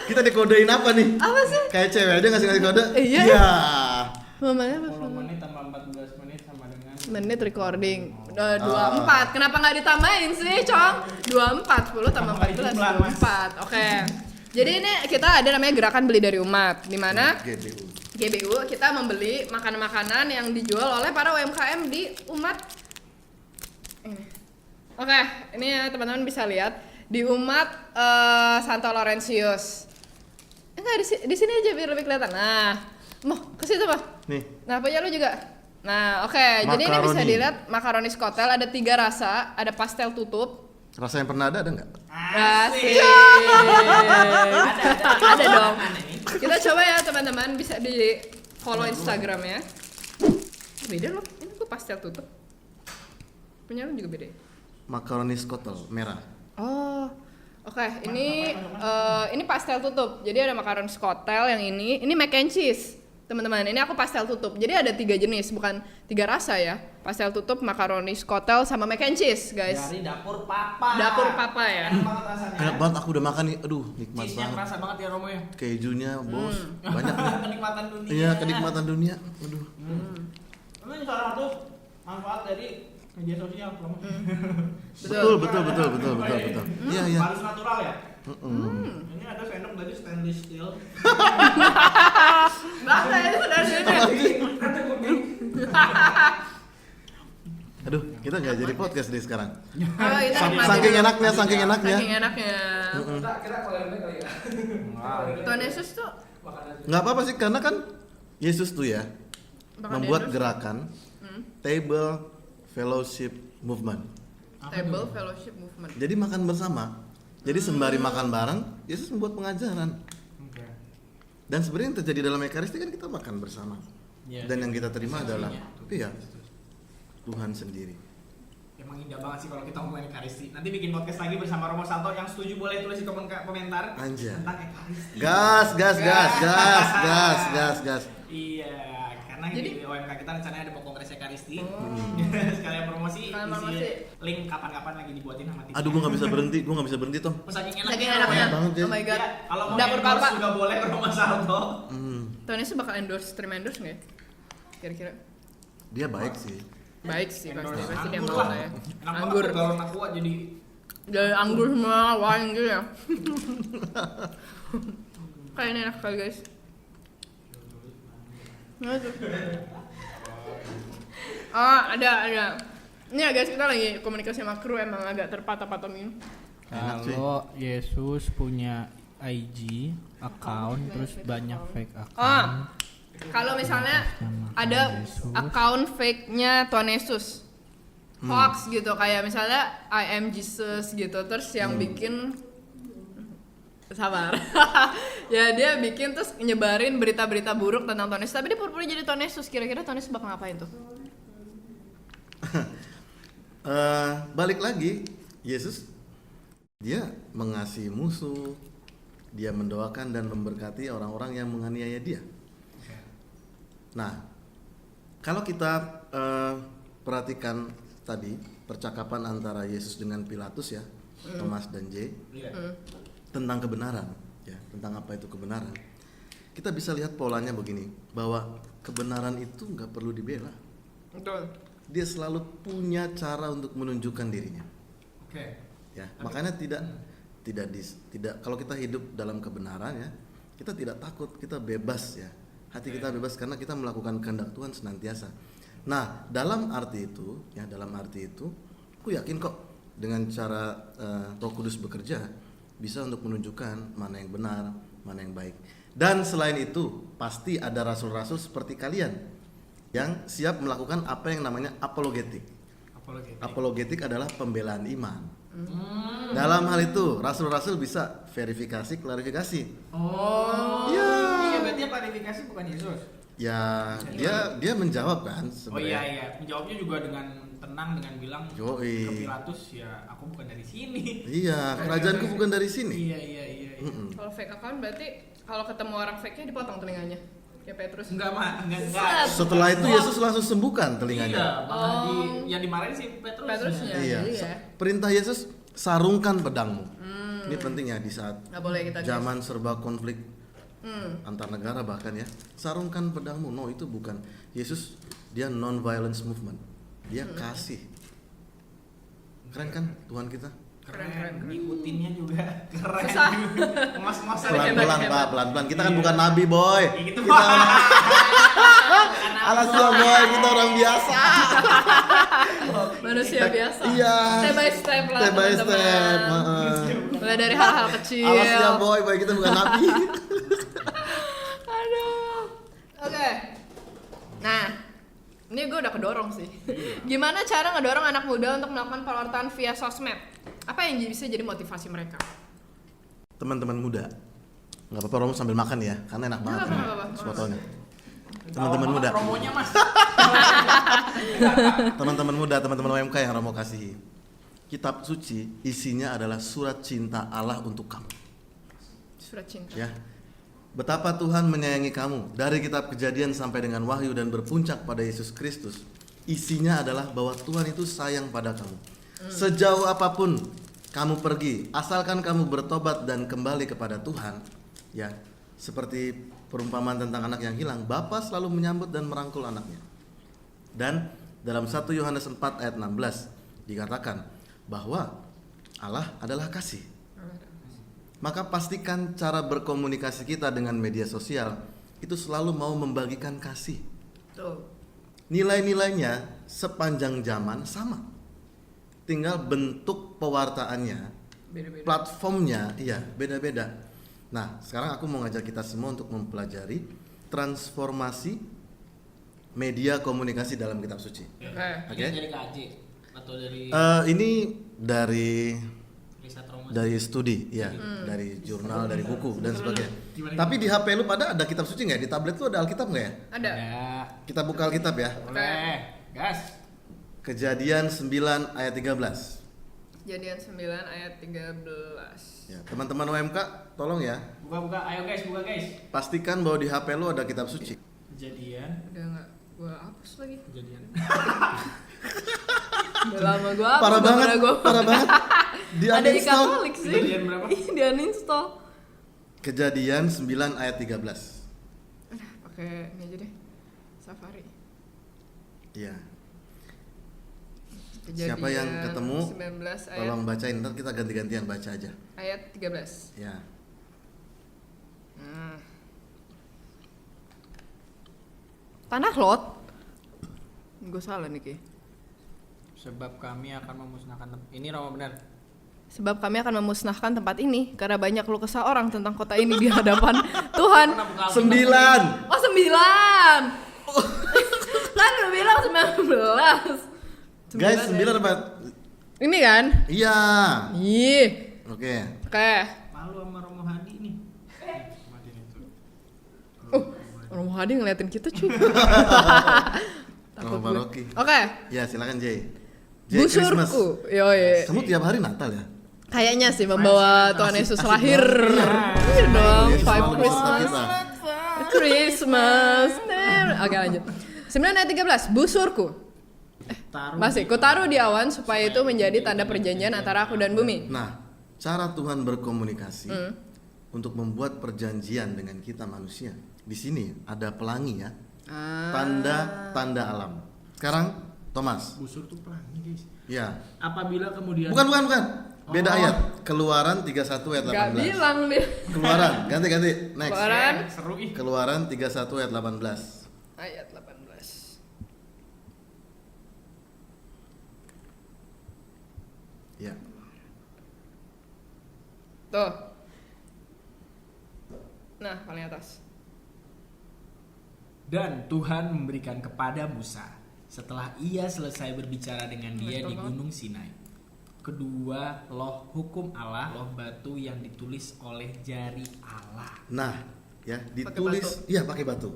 S4: Kita dikodein apa nih?
S3: Apa sih?
S4: Kayak cewek aja ngasih kode.
S3: Iya.
S4: Iya.
S3: Mamanya
S2: 10 menit tambah 14 menit sama dengan
S3: menit recording. Udah 24. Kenapa nggak ditambahin sih, Cong? 24, 10 tambah 14, 24. Oke. Jadi ini kita ada namanya gerakan beli dari umat, di mana GBU kita membeli makanan-makanan yang dijual oleh para UMKM di umat ini. Oke, ini ya teman-teman bisa lihat. di umat Santo Laurentius. Enggak di sini aja biar lebih kelihatan. Nah, mau ke situ Pak.
S4: Nih.
S3: Nah, punya lu juga. Nah, oke. Jadi ini bisa
S4: Makaroni.
S3: dilihat makaroni skotel ada 3 rasa, ada pastel tutup.
S4: Rasa yang pernah ada nggak?
S3: Asik. Ada dong. Kita coba ya teman-teman, bisa di follow Instagramnya. Beda loh, ini tuh pastel tutup. Punya lu juga beda.
S4: Makaroni skotel merah.
S3: Oh, oke. Ini pastel tutup. Jadi ada makaroni skotel yang ini mac and cheese. Teman-teman, ini aku pastel tutup. Jadi ada 3 jenis, bukan 3 rasa ya. Pastel tutup, makaroni skotel, sama mac and cheese, guys.
S2: Dari dapur papa.
S3: Dapur papa ya.
S2: Enak banget rasanya.
S4: Enak banget, aku udah makan nih. Aduh, nikmat
S2: Cheese-nya
S4: banget.
S2: kerasa banget ya Romo ya.
S4: Kejunya, bos. Banyak nih.
S2: Kenikmatan dunia.
S4: Iya, kenikmatan dunia. Aduh.
S2: Ini salah satu manfaat dari media sosial. Romo.
S4: Betul. Iya.
S2: Harus natural ya. Ini ada sendok dari stainless steel.
S3: Bahasa itu dari sini.
S4: Aduh, kita nggak jadi podcast deh sekarang.
S3: Oh, itu
S4: Saking enaknya.
S3: Saking enaknya.
S2: Kita kolabnya kali ya.
S3: Tuhan Yesus tuh
S4: Nggak apa-apa sih, karena kan Yesus tuh ya
S3: bakal
S4: membuat
S3: di-endorse.
S4: gerakan table fellowship movement.
S3: Table Fellowship Movement.
S4: Jadi makan bersama. Jadi sembari makan bareng, Yesus membuat pengajaran.
S2: Oke.
S4: Dan sebenarnya yang terjadi dalam Ekaristi kan kita makan bersama.
S2: Iya.
S4: Dan yang kita terima adalah Tuhan sendiri.
S2: Emang indah banget sih kalau kita ngomongin Ekaristi. Nanti bikin podcast lagi bersama Romo Santo. Yang setuju boleh tulis di komentar
S4: Anjay.
S2: tentang Ekaristi.
S4: Gas.
S2: Iya, karena
S3: Jadi-
S2: di OMK kita rencananya ada mau kongres Ekaristi. Sekalian promosi,
S3: Sekalian
S2: isi
S3: promosi.
S2: link kapan-kapan lagi dibuatin sama tim.
S4: Aduh, gue nggak bisa berhenti, Tom.
S2: Saking
S3: Saking
S2: enaknya.
S3: enaknya.
S4: banget, Jen.
S3: Oh my god.
S2: Ya, kalau mau
S3: Dapur
S2: endorse
S3: papa.
S2: juga boleh ke Romo Santo.
S3: Tuhan Yesus bakal stream endorse nggak ya? Kira-kira?
S4: Dia baik sih.
S3: Baik sih pasti dia
S2: Anggur
S3: mau
S2: lah.
S3: lah ya.
S2: Enak
S3: Anggur.
S2: banget galon aqua jadi
S3: Dari anggur semua wine gitu ya. Kayaknya enak kali guys. Nah, tuh. Ada. Ini ya guys, kita lagi komunikasi sama kru, emang agak terpatah-patah ini.
S4: Enak sih.
S5: Kalau Yesus punya IG account terus banyak fake account.
S3: Kalau misalnya ada account fake-nya Tuhan Yesus, hoax gitu, kayak misalnya I am Jesus gitu, terus yang bikin sabar, ya dia bikin terus nyebarin berita-berita buruk tentang Tuhan Yesus, tapi dia pura-pura jadi Tuhan Yesus. Kira-kira Tuhan Yesus bakal ngapain tuh?
S4: Balik lagi, Yesus dia mengasihi musuh, dia mendoakan dan memberkati orang-orang yang menganiaya dia. Nah, kalau kita perhatikan tadi percakapan antara Yesus dengan Pilatus ya, Thomas dan J, tentang kebenaran, ya, tentang apa itu kebenaran. Kita bisa lihat polanya begini, bahwa kebenaran itu nggak perlu dibela.
S3: Betul.
S4: Dia selalu punya cara untuk menunjukkan dirinya.
S2: Oke.
S4: Ya, makanya tidak kalau kita hidup dalam kebenaran ya, kita tidak takut, kita bebas ya. Hati kita bebas karena kita melakukan kehendak Tuhan senantiasa. Nah, dalam arti itu, aku yakin kok dengan cara Roh Kudus bekerja bisa untuk menunjukkan mana yang benar, mana yang baik. Dan selain itu, pasti ada rasul-rasul seperti kalian yang siap melakukan apa yang namanya apologetik. Apologetik adalah pembelaan iman. Dalam hal itu, rasul-rasul bisa verifikasi, klarifikasi.
S2: Oh. Iya, berarti yang klarifikasi bukan Yesus.
S4: Ya, dia menjawab kan
S2: Oh iya, menjawabnya juga dengan tenang dengan bilang
S4: Yoi.
S2: ke Pilatus, ya aku bukan dari sini.
S4: Iya, kerajaanku bukan dari sini.
S2: Iya.
S3: Kalau fake account berarti kalau ketemu orang fake-nya dipotong telinganya. Ya Petrus.
S2: Enggak.
S4: Setelah itu Yesus langsung sembuhkan
S2: Iya,
S4: telinganya.
S2: yang dimarahin si Petrus.
S3: Petrusnya.
S4: Iya.
S3: Iya.
S4: Perintah Yesus, sarungkan pedangmu. Ini penting ya di saat
S3: Nggak boleh kita
S4: zaman serba konflik antar negara bahkan ya. Sarungkan pedangmu. No, itu bukan. Yesus dia non violence movement. Dia kasih. Keren kan Tuhan kita?
S2: Keren. Ngikutinnya juga keren.
S3: Susah.
S2: Ngos-ngosan
S4: Pelan-pelan
S3: hebat.
S4: Pak, pelan-pelan. Kita kan bukan nabi, boy.
S2: Ya gitu.
S4: Kita alas boy, kita orang biasa.
S3: Manusia biasa.
S4: Iya.
S3: Step by step lah
S4: Step by
S3: teman-teman.
S4: step.
S3: Mulai dari hal-hal kecil.
S4: Awas ya boy, boy kita bukan nabi.
S3: Aduh. Oke. Nah, ini gue udah kedorong sih. Gimana cara ngedorong anak muda untuk melakukan pewartaan via sosmed? Apa yang bisa jadi motivasi mereka?
S4: Teman-teman muda, nggak apa-apa Romo sambil makan ya, karena enak banget
S3: Nggak apa-apa.
S4: sotonya. Teman-teman muda,
S2: Promonya mas.
S4: teman-teman muda, teman-teman UMK yang Romo kasihi. Kitab suci isinya adalah surat cinta Allah untuk kamu.
S3: Surat cinta.
S4: Ya, betapa Tuhan menyayangi kamu. Dari kitab Kejadian sampai dengan Wahyu dan berpuncak pada Yesus Kristus, isinya adalah bahwa Tuhan itu sayang pada kamu. Sejauh apapun kamu pergi, asalkan kamu bertobat dan kembali kepada Tuhan, ya, seperti perumpamaan tentang anak yang hilang, Bapa selalu menyambut dan merangkul anaknya. Dan dalam 1 Yohanes 4 ayat 16 dikatakan bahwa Allah adalah kasih. Maka pastikan cara berkomunikasi kita dengan media sosial itu selalu mau membagikan kasih.
S3: Tuh.
S4: Nilai-nilainya sepanjang zaman sama. Tinggal bentuk pewartaannya,
S3: Beda-beda.
S4: platformnya, iya beda-beda. Nah, sekarang aku mau ngajak kita semua untuk mempelajari transformasi media komunikasi dalam kitab suci.
S3: Oke.
S4: Oke?
S2: Ini dari KJ atau dari
S4: Ini dari
S2: riset Roma.
S4: dari studi, ya, dari jurnal, dari buku dan sebagainya. Tapi di HP lu pada ada kitab suci nggak? Di tablet lu ada Alkitab nggak ya?
S3: Ada.
S2: Ya,
S4: Kita buka Alkitab ya.
S2: boleh. Gas.
S4: Kejadian 9 ayat 13.
S3: Kejadian 9 ayat 13.
S4: Ya, teman-teman UMK, tolong ya,
S2: Buka-buka, ayo guys, buka guys.
S4: pastikan bahwa di HP lu ada kitab suci.
S5: Kejadian.
S3: Udah enggak gua hapus lagi.
S5: Kejadian.
S3: Udah lama gua hapus.
S4: Parah
S3: udah
S4: banget,
S3: pernah gua.
S4: parah banget. Di
S3: Ada
S4: uninstall.
S3: ikamolik sih.
S5: Kejadian berapa?
S3: Iya, di uninstall.
S4: Kejadian 9 ayat 13.
S3: Udah, pakai ini aja deh. Safari.
S4: Iya.
S3: Kejadian
S4: Siapa yang ketemu,
S3: 19 ayat
S4: tolong bacain, ntar kita ganti-gantian baca aja.
S3: ayat 13.
S4: Ya.
S3: Tanah Lot. Gue salah nih Ki.
S5: Sebab kami akan memusnahkan ini Roma benar.
S3: Sebab kami akan memusnahkan tempat ini karena banyak keluh kesah orang tentang kota ini di hadapan Tuhan.
S4: 9.
S3: Oh 9. Kan lu bilang 19.
S4: Guys, 9 apa?
S3: Ini kan?
S4: Iya.
S3: Ih.
S4: Oke.
S3: Oke.
S5: Malu sama Romo Hadi nih.
S3: Romo Hadi ngeliatin kita cuy.
S4: Romo Baroki.
S3: Oke.
S4: Ya, silakan Jay. Jay Christmas.
S3: Busurku. Yoi.
S4: Kamu tiap hari Natal ya?
S3: Kayaknya sih membawa Tuhan Yesus lahir. Iya dong,
S4: Yesus
S3: Five
S4: selalu beserta
S3: Christmas.
S4: kita.
S3: Christmas. Oke lanjut. 9 ayat 13. Busurku. Masih, kutaruh di awan supaya itu menjadi tanda perjanjian antara aku dan bumi.
S4: Nah, cara Tuhan berkomunikasi untuk membuat perjanjian dengan kita manusia. Di sini ada pelangi ya. Tanda-tanda alam. Sekarang Thomas.
S5: Busur tuh pelangi guys.
S4: Ya.
S5: Apabila kemudian
S4: Bukan. Beda ayat. Keluaran 31 ayat 18.
S3: Gak bilang dia.
S4: Keluaran, ganti. Next.
S3: Keluaran
S5: seru ih.
S4: Keluaran 31 ayat 18.
S3: ayat 18.
S4: Ya.
S3: Tuh. Nah, paling atas.
S2: Dan Tuhan memberikan kepada Musa setelah ia selesai berbicara dengan dia di Gunung Sinai kedua loh hukum Allah, loh batu yang ditulis oleh jari Allah.
S4: Nah, ya, ditulis pakai batu.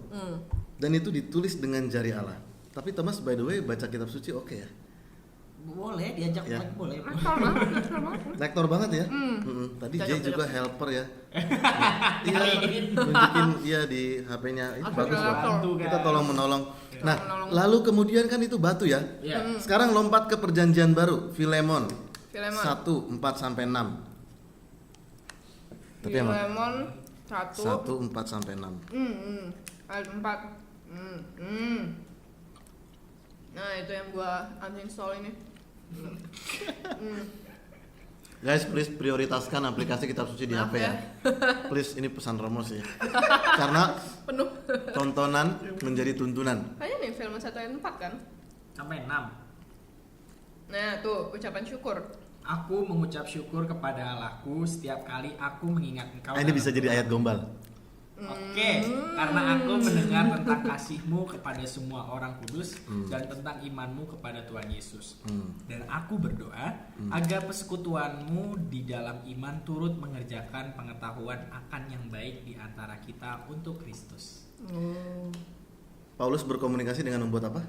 S4: Dan itu ditulis dengan jari Allah. Tapi Thomas by the way baca kitab suci oke ya?
S2: Boleh diajak
S4: Ya.
S2: lagi boleh.
S4: Lektor banget ya. Tadi
S3: Cocok,
S4: Jay juga helper ya. Iya, nunjukin iya di HP-nya. Itu bagus loh.
S2: Bantu,
S4: Kita
S2: guys.
S4: tolong menolong. Nah, lalu kemudian kan itu batu ya.
S2: Ya.
S4: Sekarang lompat ke perjanjian baru, Filemon.
S3: Filemon.
S4: 1:4 sampai 6. Tapi emang
S3: Filemon 1.
S4: 1:4 sampai 6.
S3: Ayat 4. Nah, itu yang gua uninstall ini.
S4: Guys, please prioritaskan aplikasi kitab suci di
S3: Maaf
S4: HP ya. Please, ini pesan Romo sih. Karena
S3: Penuh.
S4: tontonan menjadi tuntunan.
S3: Kayaknya nih Filemon 1 ayat 4 kan?
S2: Sampai 6.
S3: Nah, tuh ucapan syukur.
S5: Aku mengucap syukur kepada Allahku setiap kali aku mengingat Engkau.
S4: Ini bisa jadi ayat gombal.
S5: Oke, karena aku mendengar tentang kasih-Mu kepada semua orang kudus dan tentang iman-Mu kepada Tuhan Yesus. Dan aku berdoa agar persekutuan-Mu di dalam iman turut mengerjakan pengetahuan akan yang baik di antara kita untuk Kristus.
S4: Paulus berkomunikasi dengan membuat apa?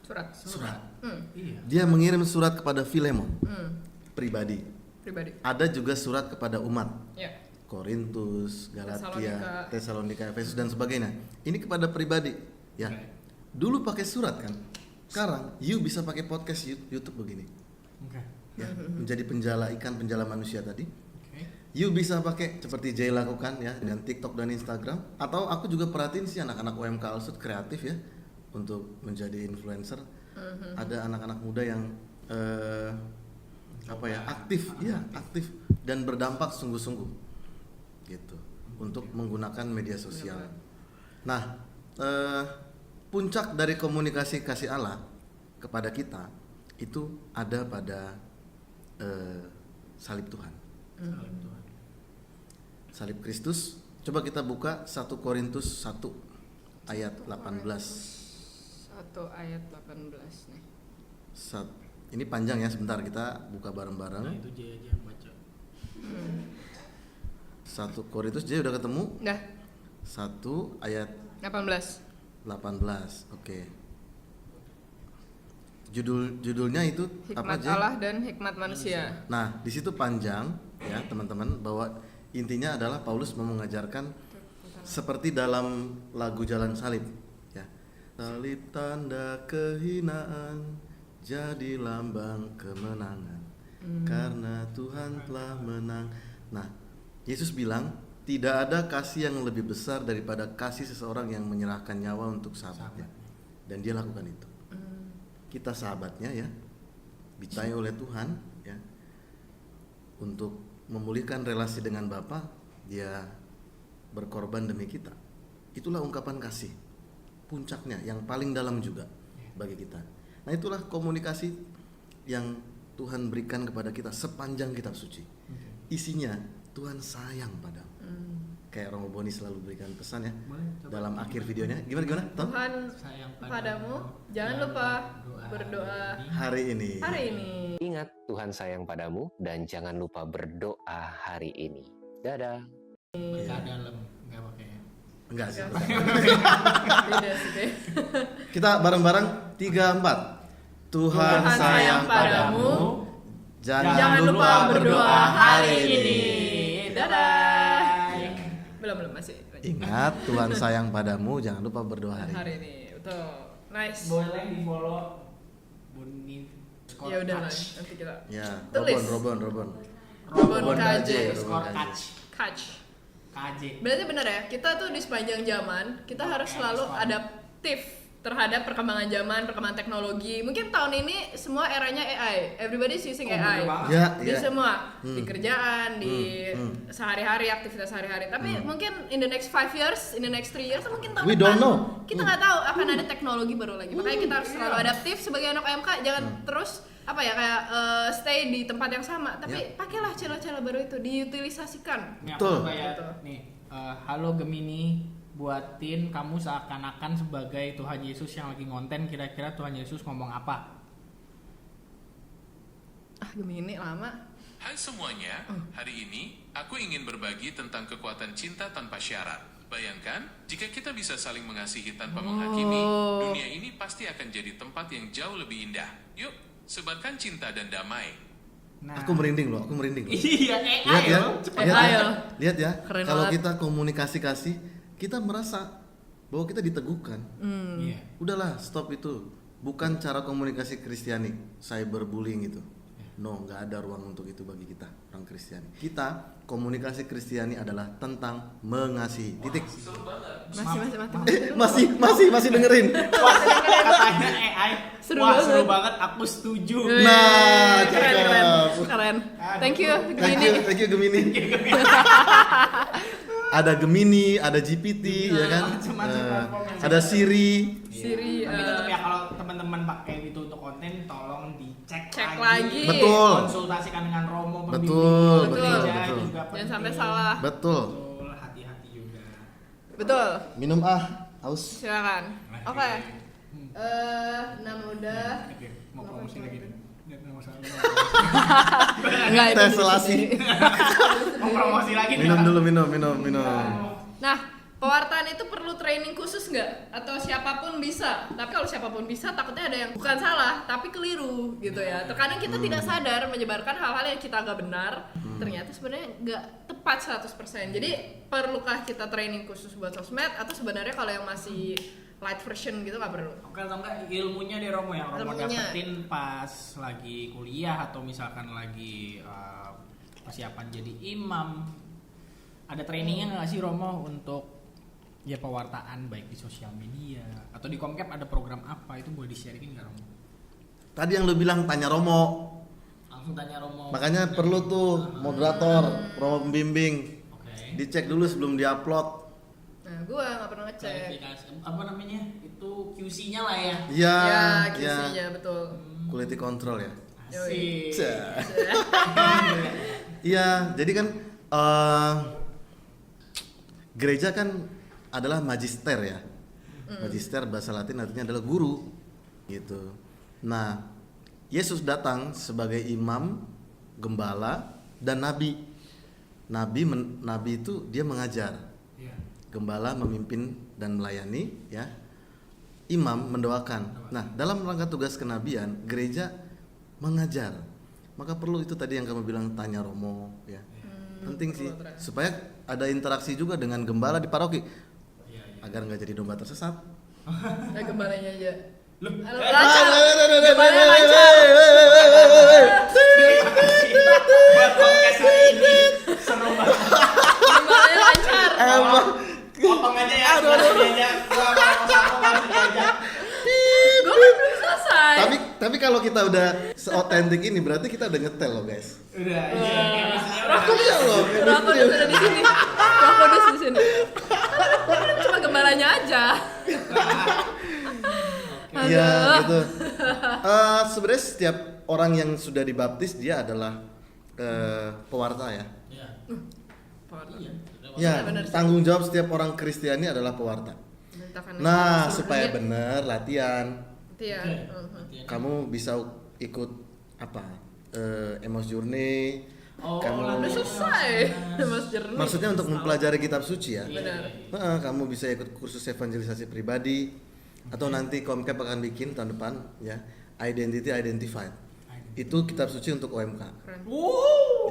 S3: Surat.
S5: Iya.
S4: Dia mengirim surat kepada Filemon pribadi. Ada juga surat kepada umat.
S3: Ya.
S4: Korintus, Galatia,
S3: Tesalonika.
S4: Tesalonika, Efesus dan sebagainya. Ini kepada pribadi, ya. Dulu pakai surat kan. Sekarang you bisa pakai podcast YouTube begini.
S5: Oke.
S4: Ya, menjadi penjala ikan, penjala manusia tadi.
S5: Oke.
S4: You bisa pakai seperti Jay lakukan ya dengan TikTok dan Instagram, atau aku juga perhatiin sih anak-anak UMK Alsut kreatif ya untuk menjadi influencer. Ada anak-anak muda yang aktif dan berdampak sungguh-sungguh gitu untuk menggunakan media sosial. Nah, puncak dari komunikasi kasih Allah kepada kita itu ada pada salib Tuhan. Salib Kristus. Coba kita buka 1 Korintus 1 ayat 18.
S3: 1 ayat 18 nih.
S4: Ini panjang ya, sebentar kita buka bareng-bareng.
S5: Nah, itu Jay aja yang baca.
S4: 1 Korintus, jadi udah ketemu?
S3: Udah.
S4: 1 ayat
S3: 18.
S4: 18. Oke. Judulnya itu apa
S3: Hikmat
S4: aja?
S3: Allah dan hikmat manusia.
S4: Nah, di situ panjang ya, teman-teman, bahwa intinya adalah Paulus mau mengajarkan seperti dalam lagu Jalan Salib ya. Salib tanda kehinaan jadi lambang kemenangan. Karena Tuhan telah menang. Nah, Yesus bilang, tidak ada kasih yang lebih besar daripada kasih seseorang yang menyerahkan nyawa untuk sahabatnya. Dan dia lakukan itu. Kita sahabatnya ya, ditanya oleh Tuhan ya, untuk memulihkan relasi dengan Bapa, dia berkorban demi kita. Itulah ungkapan kasih, puncaknya yang paling dalam juga bagi kita. Nah, itulah komunikasi yang Tuhan berikan kepada kita sepanjang kitab suci. Isinya Tuhan sayang padamu. Kayak Romo Boni selalu berikan pesan ya dalam akhir videonya. Gimana Tom?
S3: Tuhan sayang padamu, jangan lupa berdoa
S4: Hari ini.
S6: Ingat, Tuhan sayang padamu dan jangan lupa berdoa hari ini. Dadah.
S5: Berkah dalam, enggak pakai.
S4: Enggak sih.
S3: Beda sih deh.
S4: Kita bareng-bareng 3, 4. Tuhan sayang padamu.
S3: Jangan lupa berdoa hari ini. Dadah. Belum masih.
S4: Ingat, Tuhan sayang padamu, jangan lupa berdoa hari
S3: Hari ini. Betul. Nice.
S5: Boleh di follow Buni.
S3: Ya udah lah, nanti kita
S4: Ya,
S3: tulis.
S4: Robon.
S3: Robon KJ.
S5: Skor
S3: Catch.
S5: KJ.
S3: Berarti benar ya, kita tuh di sepanjang zaman kita harus selalu adaptif terhadap perkembangan zaman, perkembangan teknologi. Mungkin tahun ini semua eranya AI. Everybody's using AI.
S4: Ya,
S3: Di
S4: ya.
S3: semua, di kerjaan, di sehari-hari, aktivitas sehari-hari. Tapi mungkin in the next 5 years, in the next 3 years, mungkin tahun
S4: We
S3: depan
S4: don't know.
S3: kita nggak tahu akan ada teknologi baru lagi. Makanya kita harus selalu adaptif sebagai anak OMK. Jangan terus stay di tempat yang sama. Tapi pakailah celah-celah baru itu, diutilisasikan.
S5: Nih,
S4: Betul.
S5: aku kayak nih, halo Gemini, buatin kamu seakan-akan sebagai Tuhan Yesus yang lagi ngonten. Kira-kira Tuhan Yesus ngomong apa?
S3: Gemini lama.
S7: Hai semuanya, hari ini aku ingin berbagi tentang kekuatan cinta tanpa syarat. Bayangkan, jika kita bisa saling mengasihi tanpa menghakimi, dunia ini pasti akan jadi tempat yang jauh lebih indah. Yuk, sebarkan cinta dan damai.
S5: Nah,
S4: Aku merinding loh.
S5: iya,
S4: Lihat ya, lihat ya.
S3: Keren
S4: Kalau
S3: banget.
S4: kita komunikasi, kita merasa bahwa kita diteguhkan.
S5: Iya.
S4: Udahlah, stop itu. Bukan cara komunikasi Kristiani, cyberbullying itu. No, nggak ada ruang untuk itu bagi kita orang Kristiani. Kita komunikasi Kristiani adalah tentang mengasihi. Titik. Masih dengerin.
S5: Katanya AI.
S3: Seru
S5: Wah,
S3: banget.
S5: seru banget. Aku setuju.
S4: Nah,
S3: Keren. Thank you,
S4: Thank you Gemini. Ada Gemini, ada GPT ya kan.
S5: Macam-macam platform yang
S4: Ada Siri.
S3: Siri.
S5: Tapi tetap ya kalau teman
S2: teman-teman pakai itu untuk konten, tolong dicek
S3: Cek lagi.
S4: Betul.
S2: Konsultasikan dengan Romo pembimbing
S4: Betul,
S2: gereja
S3: betul.
S2: juga
S3: Jangan
S2: penting.
S3: sampai salah.
S4: Betul.
S2: Betul, hati-hati juga.
S3: Betul.
S4: Minum haus.
S3: Silakan. Oke. Nama udah.
S2: Oke, mau promosi lagi nih. Nggak masalah.
S3: Enggak itu.
S4: Tes selasi.
S2: Mau promosi lagi nih.
S4: Minum
S2: Pak.
S4: dulu, minum.
S3: Nah, pewartaan itu perlu training khusus nggak? Atau siapapun bisa? Tapi kalau siapapun bisa, takutnya ada yang bukan salah, tapi keliru gitu ya. Terkadang kita tidak sadar menyebarkan hal-hal yang kita agak benar, ternyata sebenarnya nggak tepat 100%. Jadi, perlukah kita training khusus buat sosmed? Atau sebenarnya kalau yang masih light version gitu nggak perlu?
S2: Oke, atau enggak ilmunya deh Romo yang Romo
S3: Ilmunya.
S2: dapetin pas lagi kuliah atau misalkan lagi persiapan jadi imam. Ada trainingnya nggak sih Romo untuk ya pewartaan baik di sosial media atau di Komcap ada program apa itu boleh di-sharingin nggak Romo?
S4: Tadi yang lu bilang tanya Romo.
S2: Langsung tanya Romo.
S4: Makanya perlu tuh moderator, Romo pembimbing.
S2: Oke.
S4: Dicek dulu sebelum diupload.
S3: Nah, gua nggak pernah ngecek.
S2: Klarifikasi apa namanya? Itu QC-nya lah ya.
S4: Iya,
S3: Ya,
S4: iya.
S3: QC-nya betul.
S4: Quality control ya.
S2: Asik.
S4: Iya, jadi kan gereja kan adalah magister ya. Magister bahasa Latin artinya adalah guru gitu. Nah, Yesus datang sebagai imam, gembala dan nabi. Nabi itu dia mengajar.
S2: Iya.
S4: Gembala memimpin dan melayani ya. Imam mendoakan. Nah, dalam rangka tugas kenabian, gereja mengajar. Maka perlu itu tadi yang kamu bilang tanya Romo ya. Penting sih supaya ada interaksi juga dengan gembala di paroki. Agar nggak jadi domba tersesat.
S3: Nah, gembalanya aja.
S2: Loh,
S3: Lancar. Gembalanya lancar.
S2: buat podcast hari ini seru banget.
S3: Gembalanya lancar.
S4: Emang
S2: Potong aja ya. Aduh. Aja.
S3: Gue kan belum selesai.
S4: tapi kalau kita udah seotentik ini berarti kita udah ngetel loh guys.
S2: Udah, iya.
S4: Iya loh.
S3: Roh Kudus ada di sini. Roh Kudus di sini. Kan cuma gembalanya aja.
S4: Iya gitu. Sebenarnya setiap orang yang sudah dibaptis dia adalah pewarta ya.
S2: Iya.
S4: Ya,
S3: benar sih.
S4: tanggung jawab setiap orang Kristiani adalah pewarta. Nah, supaya benar latihan,
S3: Iya.
S4: kamu bisa ikut apa? Emos Journey. Kamu
S3: Udah selesai. Mas Jernih.
S4: maksudnya untuk mempelajari kitab suci ya.
S3: Benar.
S4: Kamu bisa ikut kursus evangelisasi pribadi atau nanti Komcap akan bikin tahun depan ya, Identity Identified. Itu kitab suci untuk OMK.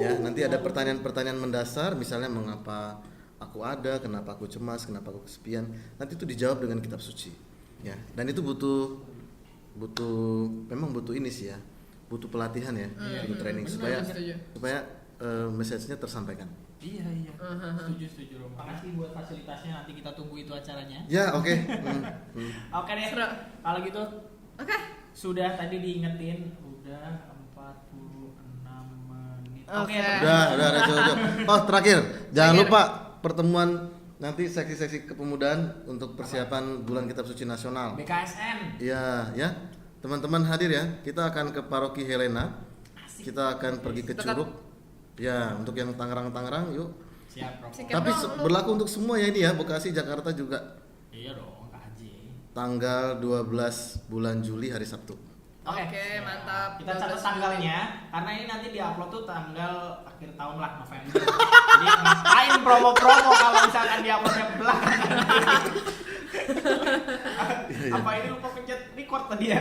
S4: Ya, nanti ada pertanyaan-pertanyaan mendasar misalnya mengapa aku ada, kenapa aku cemas, kenapa aku kesepian. Nanti itu dijawab dengan kitab suci. Ya, dan itu butuh memang butuh ini sih ya. Butuh pelatihan ya, butuh training supaya message-nya tersampaikan.
S2: Iya. Setuju Romo. Makasih buat fasilitasnya, nanti kita tunggu itu acaranya.
S4: Ya, oke.
S2: Oke deh. Kalau gitu
S3: Oke.
S2: sudah tadi diingetin udah 46 menit.
S3: Oke.
S4: Udah cukup. Oh, terakhir, jangan lupa pertemuan nanti seksi-seksi kepemudaan untuk persiapan Bulan Kitab Suci Nasional.
S2: BKSN.
S4: Iya, ya. Teman-teman hadir ya. Kita akan ke Paroki Helena. Kita akan pergi ke
S3: Dekat.
S4: Curug. Ya, untuk yang Tangerang, yuk.
S2: Siap Romo.
S3: Sikap
S4: Tapi
S3: dong, lu.
S4: berlaku untuk semua ya ini ya, Bekasi, Jakarta juga.
S2: Iya dong, Kak Haji.
S4: Tanggal 12 bulan Juli hari Sabtu.
S3: Oke, mantap.
S2: Kita catat
S3: 12
S2: tanggalnya karena ini nanti diupload tuh tanggal akhir tahun lah, November. Jadi ngapain promo-promo kalau misalkan diuploadnya belakangan. Apa ini lupa pencet record tadi ya?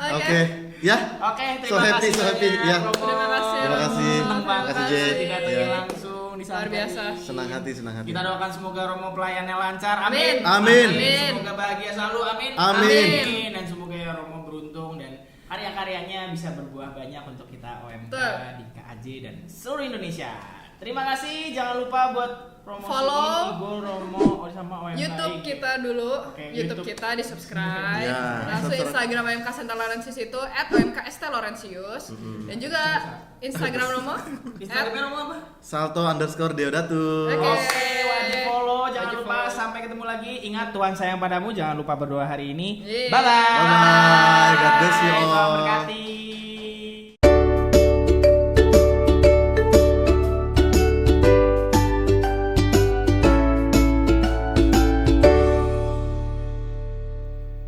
S4: Oke, ya.
S2: Oke,
S4: So
S2: terima
S4: happy,
S2: kasih
S4: so happy,
S2: banyak,
S4: ya.
S2: Romo.
S3: Terima kasih,
S4: Terima kasih.
S2: Senang banget
S4: Terima kasih, Jay.
S2: didatengin
S4: Ya.
S2: langsung di
S3: Luar biasa.
S4: Senang hati.
S2: Kita doakan semoga Romo pelayannya lancar.
S3: Amin.
S4: Amin.
S2: Semoga bahagia selalu. Amin.
S4: Amin.
S2: Dan semoga ya Romo beruntung dan karya-karyanya bisa berbuah banyak untuk kita OMK
S3: Betul.
S2: di KAJ dan seluruh Indonesia. Terima kasih. Jangan lupa buat promosi
S3: Follow
S2: Igor Romo sama OMK.
S3: YouTube kita dulu,
S2: Oke,
S3: YouTube
S2: YouTube.
S3: kita di subscribe.
S4: Ya,
S3: Langsung
S4: subscribe.
S3: Instagram OMK Santa Laurentius itu @OMK_ST_Laurentius dan juga Instagram Romo.
S2: Instagramnya Romo apa?
S4: Salto_Deodatu.
S3: Oke.
S2: Oke, wajib follow. Jangan
S3: Wajib
S2: lupa
S3: follow.
S2: sampai ketemu lagi. Ingat Tuhan sayang padamu. Jangan lupa berdoa hari ini.
S3: Yeah.
S2: Bye bye.
S4: Bye-bye. God bless you all.
S2: Tuhan berkati.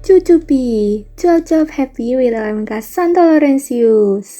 S1: Cucupi, cuap-cuap happy with LMK Santo Laurentius.